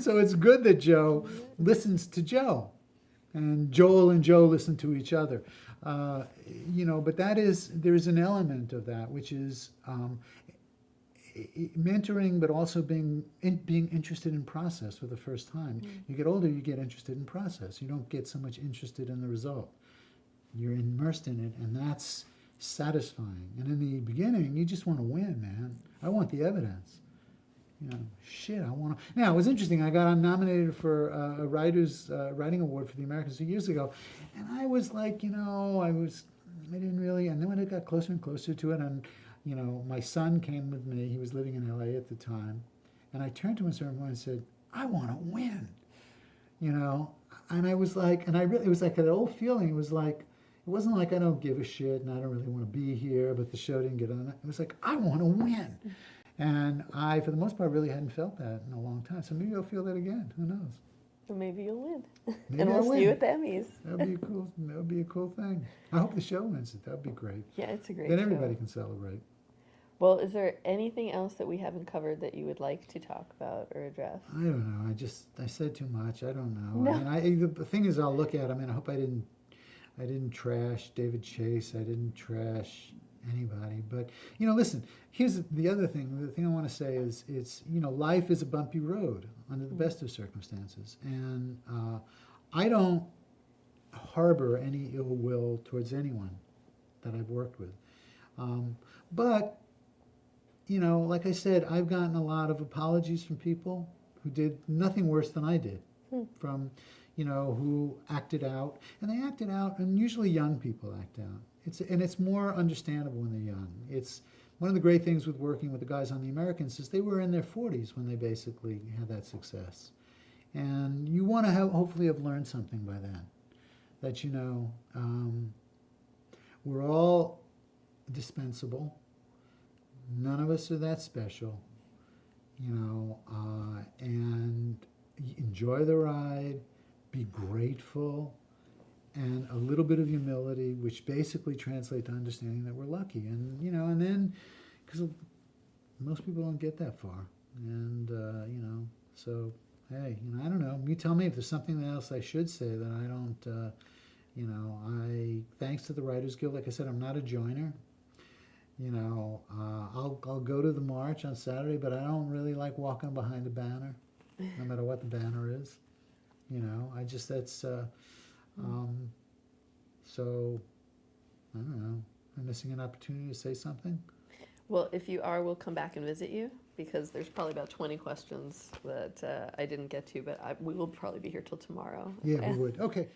So it's good that Joe listens to Joe, and Joel and Joe listen to each other. But there's an element of that, which is mentoring, but also being interested in process for the first time. You get older, you get interested in process. You don't get so much interested in the result. You're immersed in it, and that's satisfying. And in the beginning, you just want to win, man. I want the evidence. I want to. Now, it was interesting. I got nominated for a writer's writing award for the Americans 2 years ago, and I was like, I didn't really. And then when it got closer and closer to it, and my son came with me. He was living in LA at the time, And I turned to him at a certain point and said, I want to win, you know? And I was like, and I really, it was like that old feeling. It was like, it wasn't like I don't give a shit and I don't really want to be here, but the show didn't get on. It was like, I want to win. And I, for the most part, really hadn't felt that in a long time. So maybe I'll feel that again. Who knows? Well, maybe you'll win. Maybe And I'll we'll win. see you at the Emmys. That would be a cool thing. I hope the show wins it. That would be great. Yeah, it's a great Then show. everybody can celebrate. Well, is there anything else that we haven't covered that you would like to talk about or address? I don't know. I said too much. I don't know. No. I mean, the thing is, I'll look at. I mean, I hope I didn't trash David Chase. I didn't trash anybody. But you know, listen. Here's the other thing. The thing I want to say is, it's, you know, life is a bumpy road under the best of circumstances, and I don't harbor any ill will towards anyone that I've worked with. But you know, like I said, I've gotten a lot of apologies from people who did nothing worse than I did, from, you know, who acted out, and they acted out, and usually young people act out. It's more understandable when they're young. It's one of the great things with working with the guys on The Americans is they were in their 40s when they basically had that success, and you want to hopefully have learned something by then, that, you know, we're all dispensable. None of us are that special, you know, and enjoy the ride, be grateful, and a little bit of humility, which basically translates to understanding that we're lucky. And, you know, and then, because most people don't get that far. And, you know, so, hey, you know, I don't know. You tell me if there's something else I should say that I don't, you know, thanks to the Writers Guild, like I said, I'm not a joiner. You know, I'll go to the march on Saturday, but I don't really like walking behind the banner, no matter what the banner is. You know, so, I don't know. I'm missing an opportunity to say something. Well, if you are, we'll come back and visit you, because there's probably about 20 questions that I didn't get to, but we will probably be here till tomorrow. Yeah, we would. Okay.